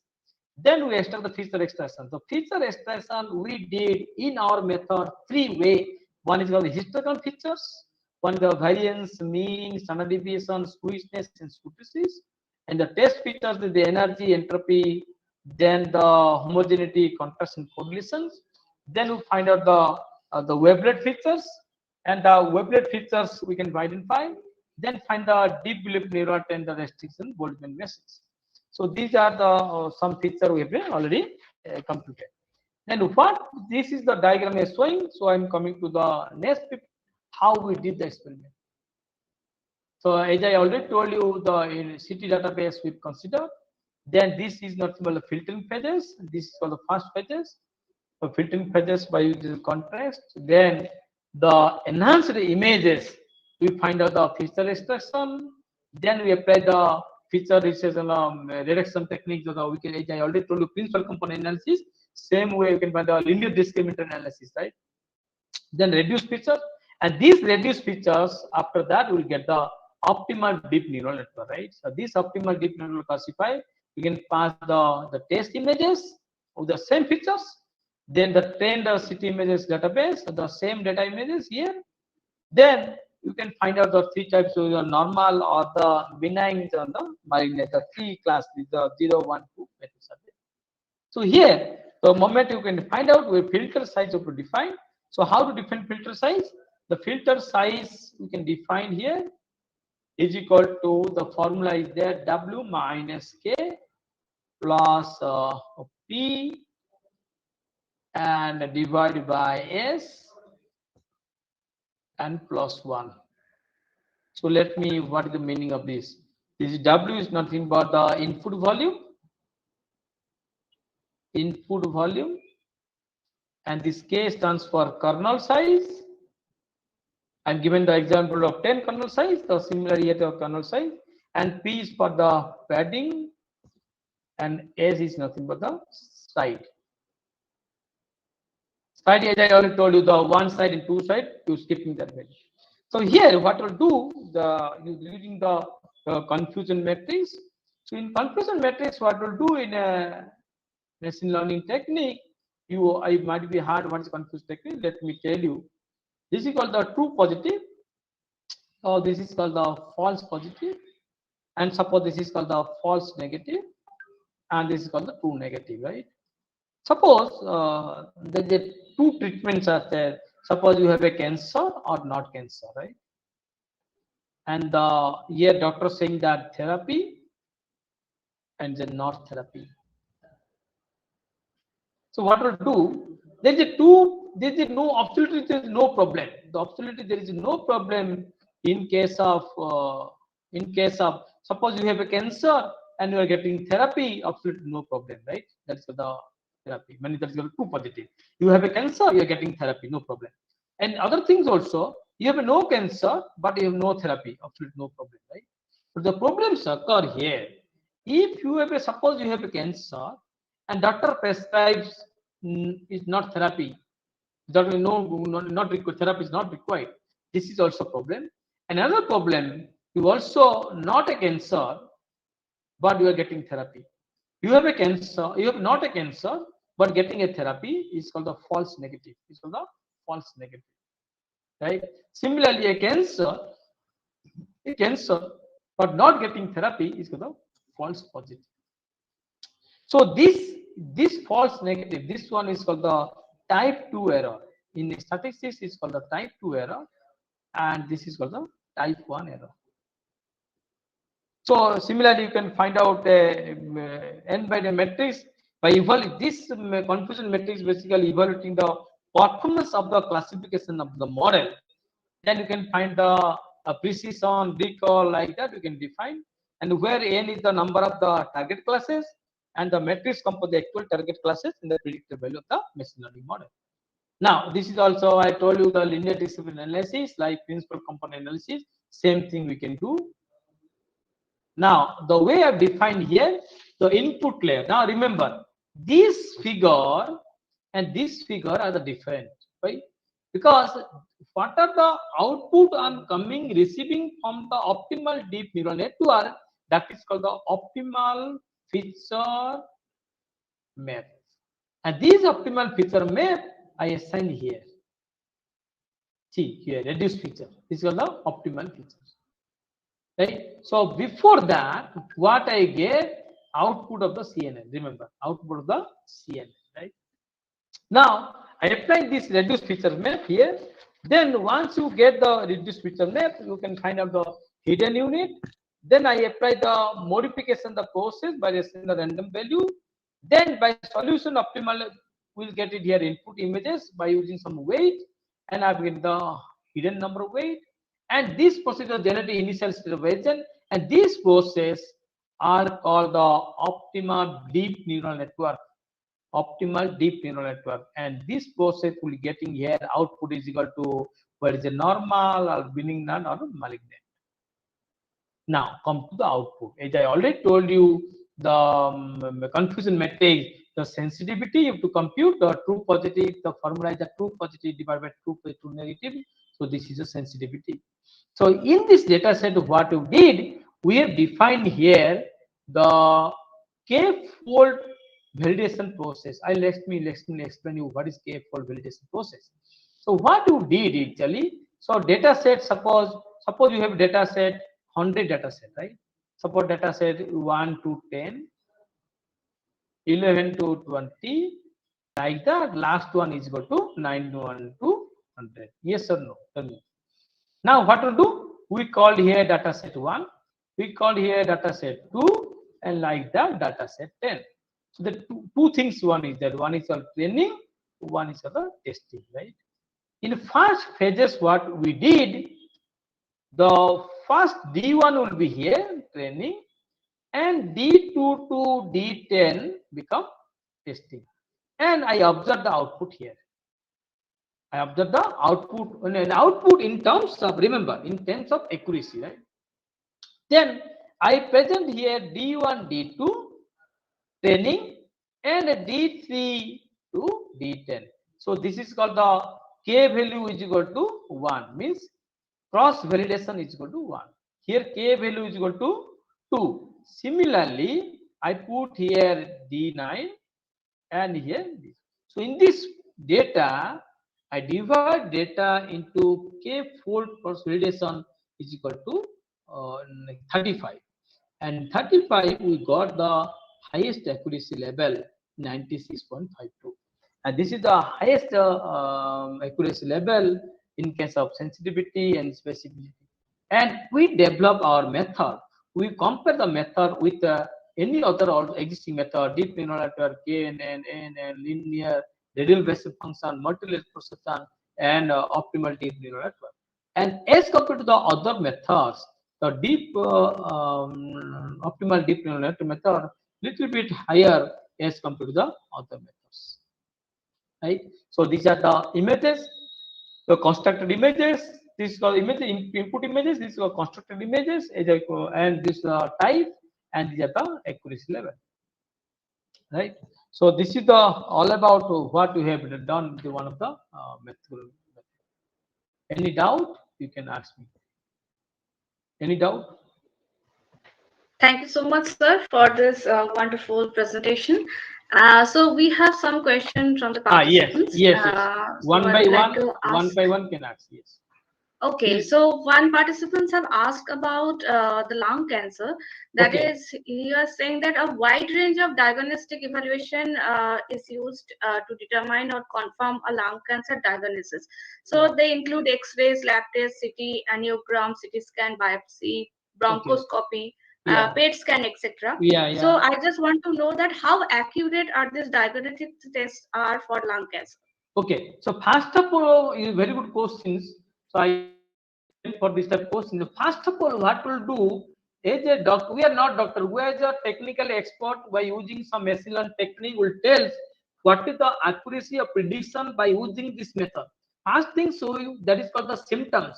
Then we extract the feature extraction. The feature extraction we did in our method 3 ways. One is called the historical features, one the variance, mean, standard deviation, squeezeness, and squeezes, and the test features is the energy, entropy, then the homogeneity, contrast, and correlations. Then we find out the wavelet features, and the wavelet features we can identify. Then find the deep belief neural and the restriction Boltzmann matrix. So these are the some features we have already computed. And what this is the diagram is showing. So I'm coming to the next bit, how we did the experiment. So as I already told you, the in CT database we've considered. Then this is nothing but the filtering phases. This is called the first phases. The filtering phases by using contrast. Then the enhanced images, we find out the feature extraction. Then we apply the feature reduction techniques. We can, as I already told you, principal component analysis. Same way you can find the linear discriminate analysis, right? Then reduce feature, and these reduced features, after that we will get the optimal deep neural network, right? So this optimal deep neural network classify, we can pass the test images of the same features, then the trained CT images database, the same data images here. Then you can find out the 3 types of the normal or the benign or the malignant, the 3 class, the 0, 1, 2 methods are there. So here, the moment you can find out where filter size of to define. So how to define filter size? The filter size we can define here is equal to, the formula is there, W minus K plus P and divided by S and plus 1. So let me, what is the meaning of this? This W is nothing but the input volume, and this K stands for kernel size. I'm given the example of 10 kernel size, the similar here to kernel size, and P is for the padding, and S is nothing but the side. Side, as I already told you, the 1 side and 2 side, you skipping that value. So here, what we'll do, using the confusion matrix. So in confusion matrix, what we'll do in a machine learning technique, I might be hard what is confusion technique. Let me tell you. This is called the true positive, or this is called the false positive, and suppose this is called the false negative, and this is called the true negative, right? Suppose the 2 treatments are there. Suppose you have a cancer or not cancer, right? And here doctor saying that therapy and then not therapy. So what will do? There is no absolutely, there is no problem. The absolutely there is no problem in case of suppose you have a cancer and you are getting therapy, absolutely no problem, right? That's the therapy. Many that is true positive. You have a cancer, you are getting therapy, no problem. And other things also, you have no cancer, but you have no therapy, absolutely no problem, right? But the problems occur here. If you have suppose you have a cancer and doctor prescribes is not therapy, doctor not required, therapy is not required. This is also a problem. Another problem, you also not a cancer, but you are getting therapy. You have a cancer, you have not a cancer, but getting a therapy is called the false negative. It's called the false negative, right? Similarly, a cancer, but not getting therapy is called the false positive. So this false negative, this one is called the type 2 error. In statistics, it's called the type 2 error, and this is called the type 1 error. So similarly, you can find out n by the matrix by evaluating this confusion matrix, basically evaluating the performance of the classification of the model. Then you can find the precision, recall, like that you can define, and where n is the number of the target classes, and the matrix compose the actual target classes in the predicted value of the machine learning model. Now, this is also, I told you, the linear discriminate analysis, like principal component analysis. Same thing we can do. Now, the way I've defined here, the input layer. Now, remember, this figure and this figure are the different, right? Because what are the output on coming, receiving from the optimal deep neural network, that is called the optimal feature map. And this optimal feature map, I assign here. See here, reduced feature. This is called the optimal features. Right? So before that, what I get, output of the CNN. Remember, output of the CNN. Right? Now I apply this reduced feature map here. Then once you get the reduced feature map, you can find out the hidden unit. Then I apply the modification the process by assigning the random value. Then by solution optimal, we'll get it here input images by using some weight, and I get the hidden number of weight. And this process is generated initial state of region, and these process are called the optimal deep neural network. Optimal deep neural network, and this process will getting here output is equal to where is a normal or benign or malignant. Now come to the output. As I already told you, the confusion matrix, the sensitivity you have to compute the true positive, the formula is the true positive divided by true negative. So this is a sensitivity. So in this data set, what we did, we have defined here the k-fold validation process. Let me explain you what is k-fold validation process. So what you did actually, so data set, suppose you have data set 100 data set, right? Suppose data set 1 to 10, 11 to 20, like that. Last one is equal to 91 to 100. Yes or no? Tell me. Now what to do? We call here data set 1, we call here data set 2, and like that data set 10. So the two things, one is that one is for training, one is for the testing, right? In first phases, what we did, the first D1 will be here, training, and D2 to D10 become testing. And I observe the output here. I observe the output, and output in terms of, remember, in terms of accuracy, right? Then I present here D1, D2, training, and D3 to D10. So this is called the K value is equal to 1, means cross validation is equal to 1. Here K value is equal to 2. Similarly, I put here D9 and here this. So in this data, I divide data into k-fold cross validation is equal to 35. And 35, we got the highest accuracy level, 96.52. And this is the highest accuracy level in case of sensitivity and specificity. And we develop our method. We compare the method with any other existing method, deep neural network, KNN, NN, linear, radial basis function, multi-layer procession, and optimal deep neural network. And as compared to the other methods, the deep optimal deep neural network method little bit higher as compared to the other methods. Right? So these are the images, the constructed images. This is called image input images. This is called constructed images, and this type, and these are the accuracy level. Right? So this is the all about what we have done with one of the method. Any doubt? You can ask me. Any doubt? Thank you so much, sir, for this wonderful presentation. So we have some questions from the Yes, participants. yes, yes. So One I by would like one, to one ask. by one can ask. Yes. Okay, Please. so one participants have asked about the lung cancer. That Okay. is, you are saying that a wide range of diagnostic evaluation is used to determine or confirm a lung cancer diagnosis. So Yeah. they include X-rays, lab tests, CT, angiogram, CT scan, biopsy, Okay. bronchoscopy, Yeah. PET scan, etc. Yeah. So Yeah. I just want to know that how accurate are these diagnostic tests are for lung cancer? Okay. So first of all, is very good questions. So I for this type of question. First of all, what we'll do as a doctor, we are not doctor, we are a technical expert by using some machine learning technique will tell what is the accuracy of prediction by using this method. First thing show you that is called the symptoms.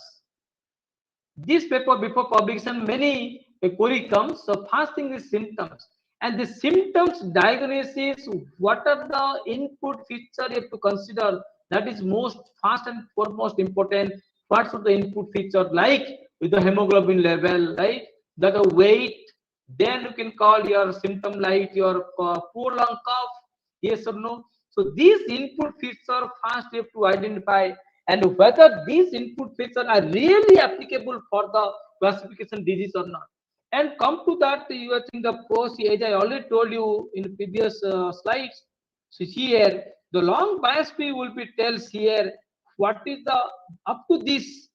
This paper before publication, many query comes. So first thing is symptoms. And the symptoms diagnosis, what are the input feature you have to consider? That is most first and foremost important. What's the input feature like with the hemoglobin level, right? The weight. Then you can call your symptom like your poor lung cough, yes or no. So these input feature first you have to identify and whether these input features are really applicable for the classification disease or not. And come to that, you are in the pros, as I already told you in previous slides. So here, the long biopsy will be tells here what is the up to this.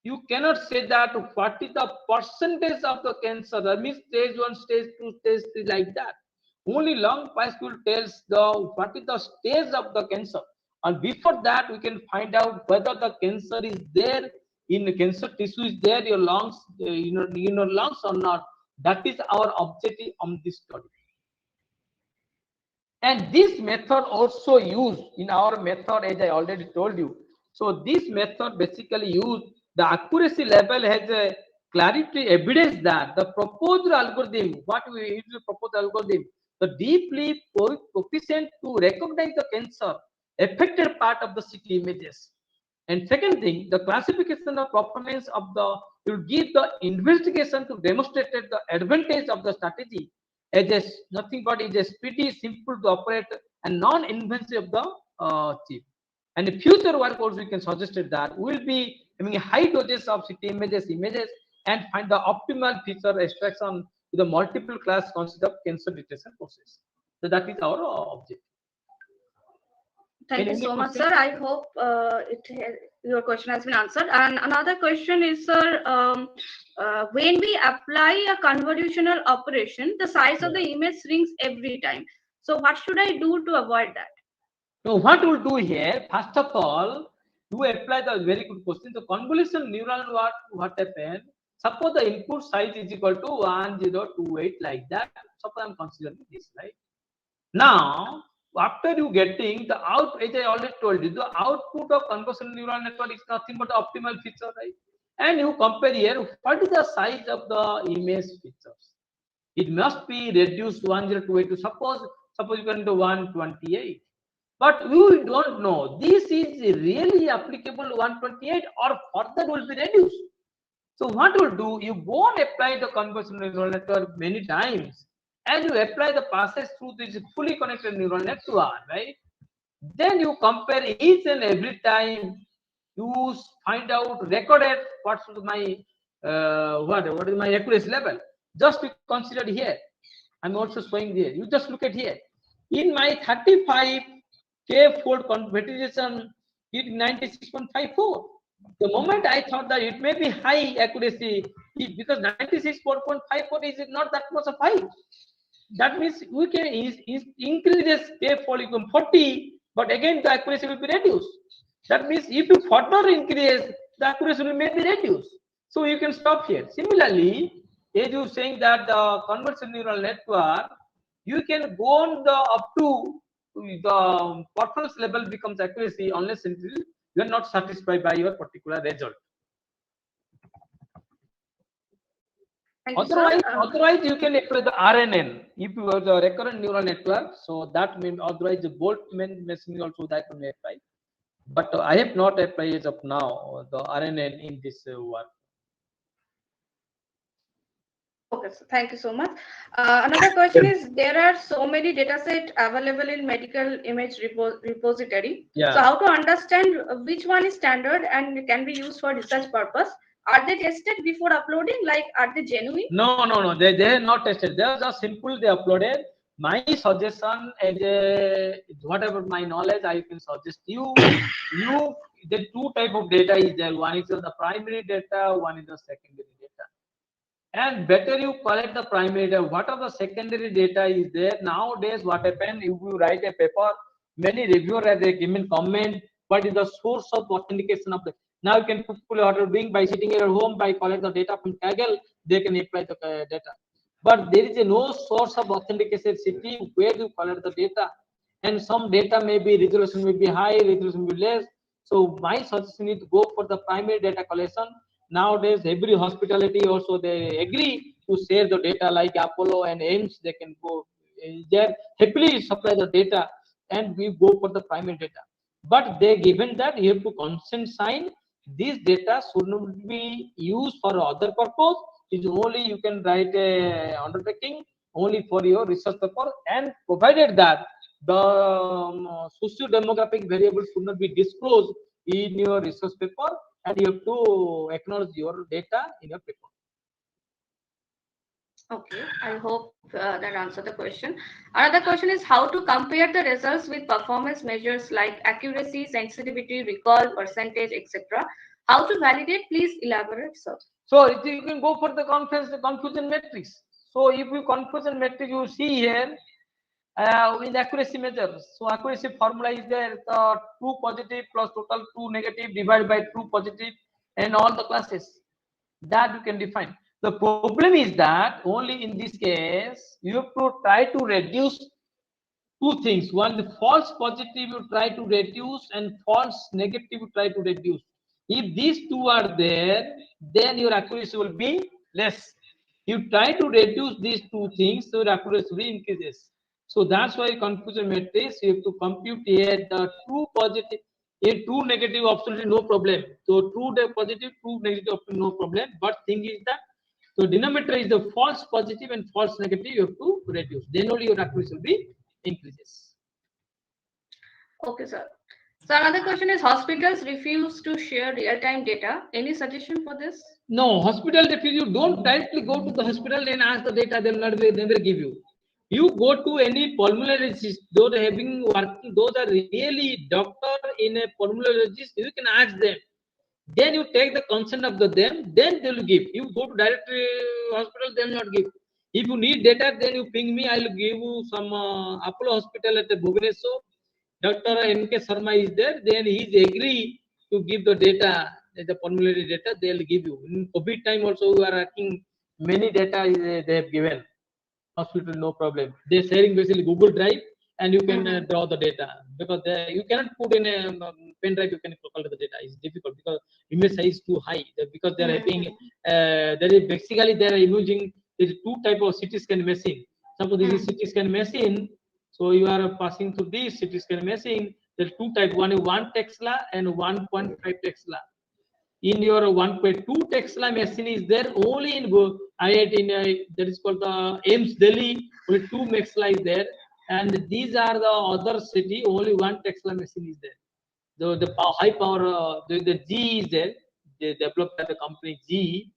You cannot say that what is the percentage of the cancer. That means stage 1, stage 2, stage 3 like that. Only long biopsy tells the what is the stage of the cancer. And before that, we can find out whether the cancer is there in the cancer tissue is there your lungs, lungs or not. That is our objective on this study. And this method also used in our method, as I already told you. So this method basically used the accuracy level has a clarity evidence that the proposed algorithm, what we usually propose algorithm, the deeply proficient to recognize the cancer affected part of the CT images. And second thing, the classification of performance of the will give the investigation to demonstrate the advantage of the strategy as a, nothing but is a speedy, simple to operate and non-invasive of the chip. And the future work also we can suggest that will be having high doses of CT images and find the optimal feature extraction with the multiple class concept of cancer detection process. So that is our objective. Thank you Any so much, question? sir. I hope your question has been answered. And another question is, sir, when we apply a convolutional operation, the size of the image shrinks every time. So what should I do to avoid that? Now, what we'll do here, first of all, you apply the very good question. The convolution neural what happened? Suppose the input size is equal to 1028 like that. Suppose I'm considering this, right? Now, after you getting the out, as I already told you, the output of convolutional neural network is nothing but the optimal feature, right? And you compare here, what is the size of the image features? It must be reduced 1028 to suppose you can do 128. But we don't know this is really applicable to 128 or further will be reduced. So what will do? You go and apply the convolutional neural network many times, and you apply the process through this fully connected neural network, right? Then you compare each and every time. You find out recorded what's my what is my accuracy level. Just be considered here. I'm also showing here. You just look at here. In my 35 K-fold competition, it 96.54. The moment I thought that it may be high accuracy, because 96.54 is not that much of high. That means we can increase this K-fold equal 40, but again the accuracy will be reduced. That means if you further increase, the accuracy will may be reduced. So you can stop here. Similarly, as you saying that the convolutional neural network, you can go on the up to the performance level becomes accuracy unless until you are not satisfied by your particular result. Thank you, sir. Otherwise you can apply the RNN if you have the recurrent neural network. So that means otherwise the Boltzmann machine also that can apply. But I have not applied as of now the RNN in this work. Okay, so thank you so much. Another question is, there are so many dataset available in medical image repository. Yeah. So how to understand which one is standard and can be used for research purpose? Are they tested before uploading? Like, are they genuine? No. They are not tested. They are just simple. They uploaded. My suggestion as a whatever my knowledge, I can suggest you. The two type of data is there. One is the primary data. One is the secondary data. And better you collect the primary data. What are the secondary data is there nowadays? What happened if you write a paper? Many reviewers have they given comment. What is the source of authentication of the? Now you can put order being by sitting at your home by collect the data from Kaggle. They can apply the data. But there is no source of authentication city where you collect the data, and some data may be resolution may be high, resolution may be less. So my suggestion is to go for the primary data collection. Nowadays, every hospitality also they agree to share the data like Apollo and AIMS. They can go, they happily supply the data, and we go for the primary data. But they given that you have to consent sign. This data should not be used for other purpose. Is only you can write a undertaking only for your research purpose, and provided that the socio-demographic variables should not be disclosed in your research paper, and you have to acknowledge your data in your paper. Okay, I hope that answered the question. Another question is how to compare the results with performance measures like accuracy, sensitivity, recall, percentage, etc. How to validate? Please elaborate, sir. So you can go for the confusion matrix. So if you confusion matrix, you see here in the accuracy measures. So accuracy formula is there: true positive plus total true negative divided by true positive and all the classes that you can define. The problem is that only in this case you have to try to reduce two things. One, the false positive you try to reduce, and false negative you try to reduce. If these two are there, then your accuracy will be less. You try to reduce these two things, so your accuracy will increases. So that's why confusion matrix you have to compute here the true positive, a true negative, absolutely no problem. So true positive, true negative, no problem. But thing is that so denominator is the false positive and false negative you have to reduce. Then only your accuracy will be increases. Okay, sir. So another question is hospitals refuse to share real-time data. Any suggestion for this? No, hospital refuse. You don't directly go to the hospital and ask the data. They will not never give you. You go to any pulmonologist. Those are having working. Those are really doctor in a pulmonologist. You can ask them. Then you take the consent of them. Then they will give. You go to direct hospital. They will not give. If you need data, then you ping me. I will give you some Apollo hospital at the Bhubaneswar. Dr. N.K. Sharma is there. Then he is agree to give the data, the pulmonary data. They will give you. In COVID time also, we are asking many data they have given. Hospital, no problem. They're sharing basically Google Drive, and you can draw the data, because you cannot put in a pen drive. You can collect the data. It's difficult because image size is too high. Because they're having there is basically they are using there is two type of CT scan machine. Suppose this is CT scan machine. So you are passing through this CT scan machine. There are two type. One is 1 Tesla and 1.5 Tesla. In your 1.2 Tesla machine is there only in IIT in that is called the AIMS Delhi. Only 2 Tesla is there, and these are the other city. Only 1 Tesla machine is there. The high power the G is there. They developed by the company G,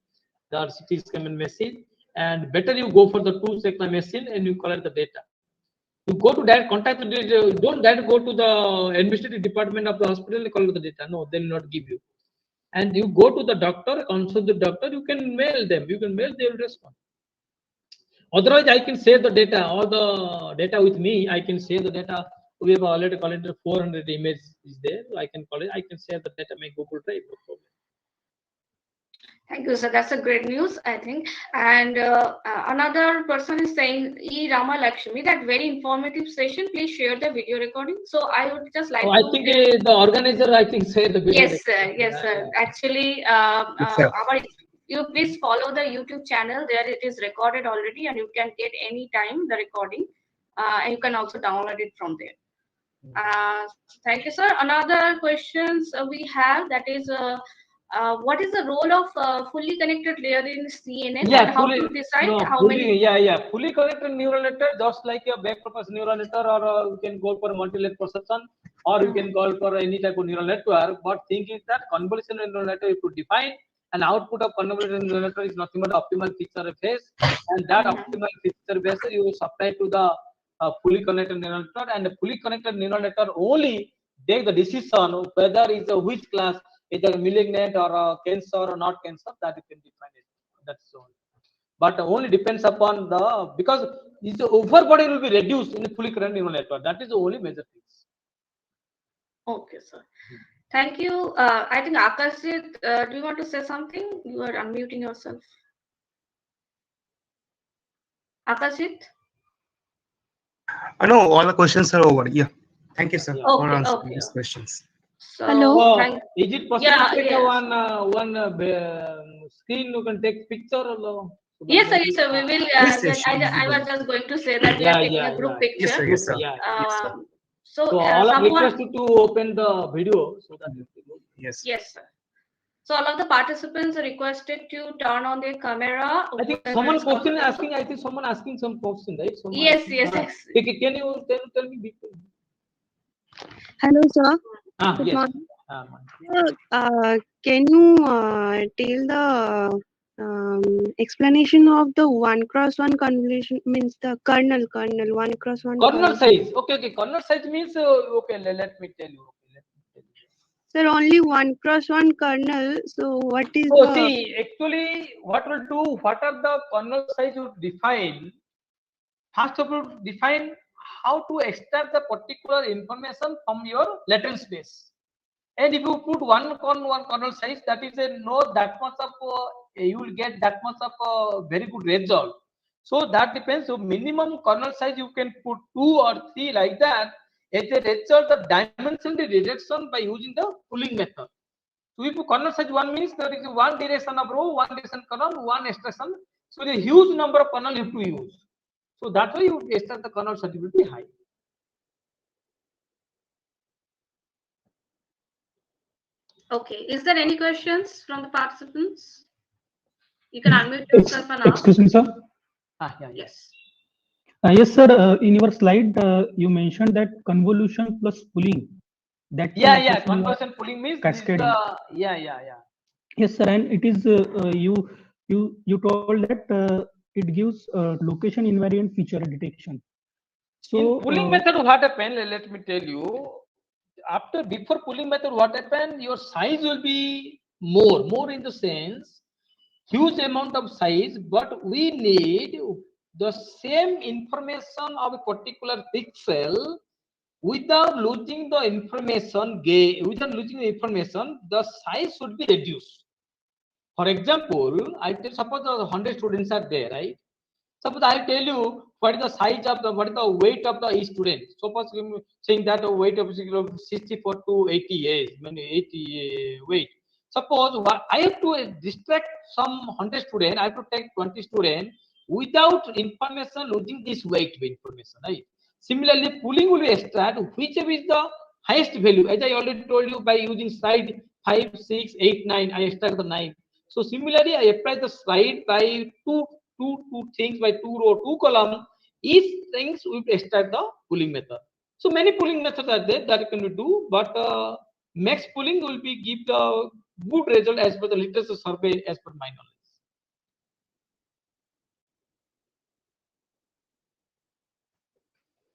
the CT scan machine. And better you go for the 2 Tesla machine and you collect the data. You go to direct contact the don't direct go to the administrative department of the hospital and collect the data. No, they will not give you. And you go to the doctor, consult the doctor, you can mail them. You can mail, they will respond. Otherwise, I can share the data, all the data with me. I can share the data. We have already collected 400 images is there. I can call it. I can share the data my Google Drive. No problem. Thank you, sir. That's a great news, I think. And another person is saying, E. Rama Lakshmi, that very informative session. Please share the video recording. So I would just like to. I think the organizer, I think, share the video. Yes, sir. Yes, sir. Actually, you please follow the YouTube channel. There it is recorded already, and you can get any time the recording, and you can also download it from there. Thank you, sir. Another questions we have, that is what is the role of fully connected layer in CNN, Yeah, and how to decide how fully, many? yeah. Fully connected neural network, just like a back purpose neural network, or you can go for multi-layer perception, or you can go for any type of neural network. But thing is that convolutional neural network, you could define an output of convolutional neural network is nothing but optimal feature phase, and that optimal feature base you supply to the fully connected neural network, and the fully connected neural network only take the decision of whether is a which class, either malignant or cancer or not cancer, that you can define it. That's all. But only depends upon the, because the overbody will be reduced in the fully connected neural network. That is the only major thing. Okay, sir. Thank you. I think Akashit, do you want to say something? You are unmuting yourself. Akashit? No, all the questions are over. Yeah. Thank you, sir, Yeah. for Okay, answering okay. these questions. So, Hello? thank Is it possible Yeah, to take yes. one screen? You can take picture or so that Yes, sir. maybe- Yes, sir. We will. Yes, yes, I was just going to say that we are taking a group picture. Yes, sir. Yes, sir. Yeah. So, So all are someone. requested to open the video so that it will- Yes. Yes, sir. So all of the participants are requested to turn on their camera. I think when someone it's question possible. asking. I think someone asking some question, right? Someone Yes, asking, yes, yes. Okay, can you tell me? Hello, sir. Good Yes. morning. Morning. Can you tell the explanation of the 1x1 convolution, means the kernel 1x1 Kernel kernel? size. Okay. Kernel size means okay. Let me tell you. Sir, only 1x1 kernel. So what is So the see, actually, what will do? What are the kernel size you define? First of all, define how to extract the particular information from your latent space. And if you put one kernel size, that is a no that much of you will get that much of very good result. So that depends. So minimum kernel size you can put 2 or 3 like that. As a result of dimensional reduction by using the pooling method. So if kernel size 1 means there is one direction of row, one direction kernel, one extraction. So the huge number of kernel you have to use. So that's why you extract the kernel size will be high. Okay. Is there any questions from the participants? You can unmute yourself and ask. Excuse me, sir. Yeah. Yes. Yes, sir. In your slide, you mentioned that convolution plus pooling. That Yeah. process you are- Conversion pooling means cascading. this is the, yeah. Yes, sir. And it is you told that it gives location invariant feature detection. So in pooling method, what happened? Let me tell you. Before pooling method, what happened? Your size will be more in the sense huge amount of size, but we need the same information of a particular pixel without losing the information. Without losing the information, the size should be reduced. For example, I tell, suppose 100 students are there, right? Suppose I tell you what is the size of the, what is the weight of the each student. Suppose I'm saying that the weight of 64 to 80 is 80 weight. Suppose what I have to distract some 100 student, I have to take 20 student without information losing this weight information, right? Similarly, pooling will extract whichever is the highest value. As I already told you, by using slide 5, 6, 8, 9, I extract the 9. So similarly, I apply the slide by two things by 2 row, 2 column. Each things we extract the pooling method. So many pooling methods are there that you can do, but max pooling will be give the good result as per the literature survey as per my knowledge.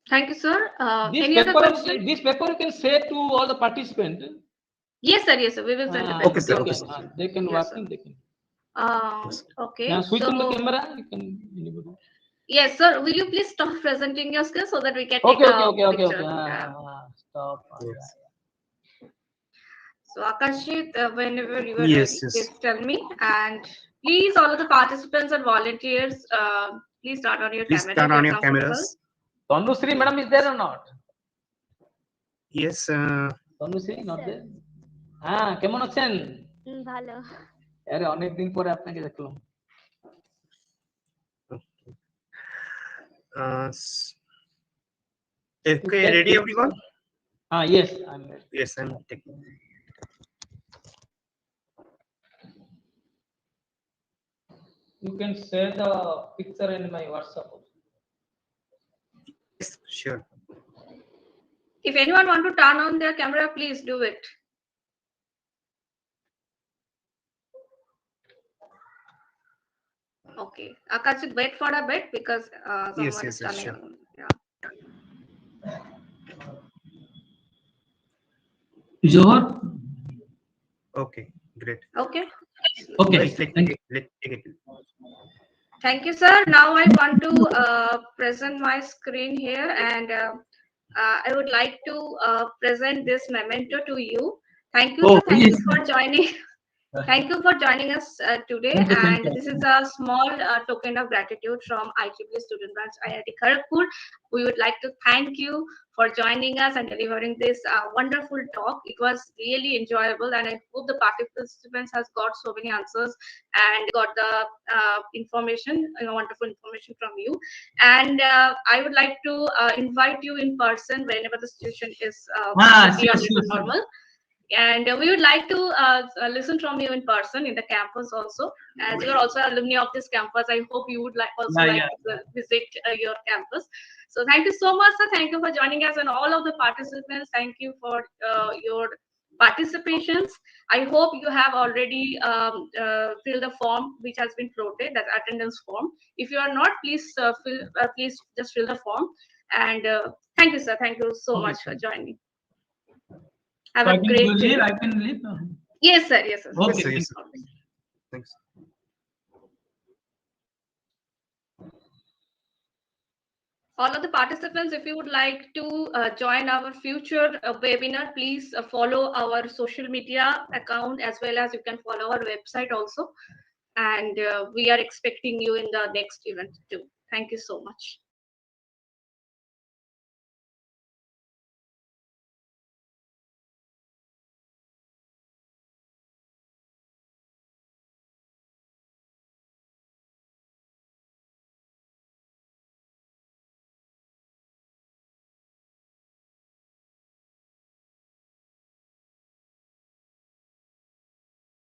Thank you, sir. This Any other paper, question? this paper you can share to all the participants. Yes, sir. Yes, sir. We will send the Okay, paper. sir. No Okay, worries. sir. They can Yes, work sir. in. They can. Okay. Now switch on the So, camera. You can anybody. yes, sir. Will you please stop presenting your skills so that we can take Okay. a picture? Stop. Yes. So, Akashit, whenever you are Yes, ready, yes. please tell me. And please, all of the participants and volunteers, please turn on your Please camera. turn if on you're your comfortable. cameras. Tanushree madam is there or not? Yes. Tanushree not there. কেমন আছেন? ভালো? আরে অনেকদিন পরে আপনাকে দেখলাম। Okay, ready everyone? Yes, I'm ready. Yes, I'm taking. You can share the picture in my WhatsApp. Yes, sure. If anyone want to turn on their camera, please do it. Okay, Akash, wait for a bit because someone Yes, is turning sure. on. Yeah. Johar? Okay, great. Okay. Okay. Let's take it. Thank you, sir. Now I want to present my screen here, and I would like to present this memento to you. Thank you, Oh, sir. Thank you please. for joining. Thank you for joining us today. Thank you, thank And you. this is a small token of gratitude from IEEE Student Branch IIT Kharagpur. We would like to thank you for joining us and delivering this wonderful talk. It was really enjoyable, and I hope the participants has got so many answers and got the information, wonderful information from you. And I would like to invite you in person whenever the situation is Sure. normal. And we would like to listen from you in person in the campus also. As you are also alumni of this campus, I hope you would like to visit your campus. So thank you so much, sir. Thank you for joining us, and all of the participants. Thank you for your participations. I hope you have already filled the form which has been floated, that attendance form. If you are not, please please just fill the form. And thank you, sir. Thank you so much for joining. Have a great day. I can leave. Yes, sir. Yes, sir. Okay. Yes, sir. Thanks. All of the participants, if you would like to join our future webinar, please follow our social media account, as well as you can follow our website also. And we are expecting you in the next event too. Thank you so much.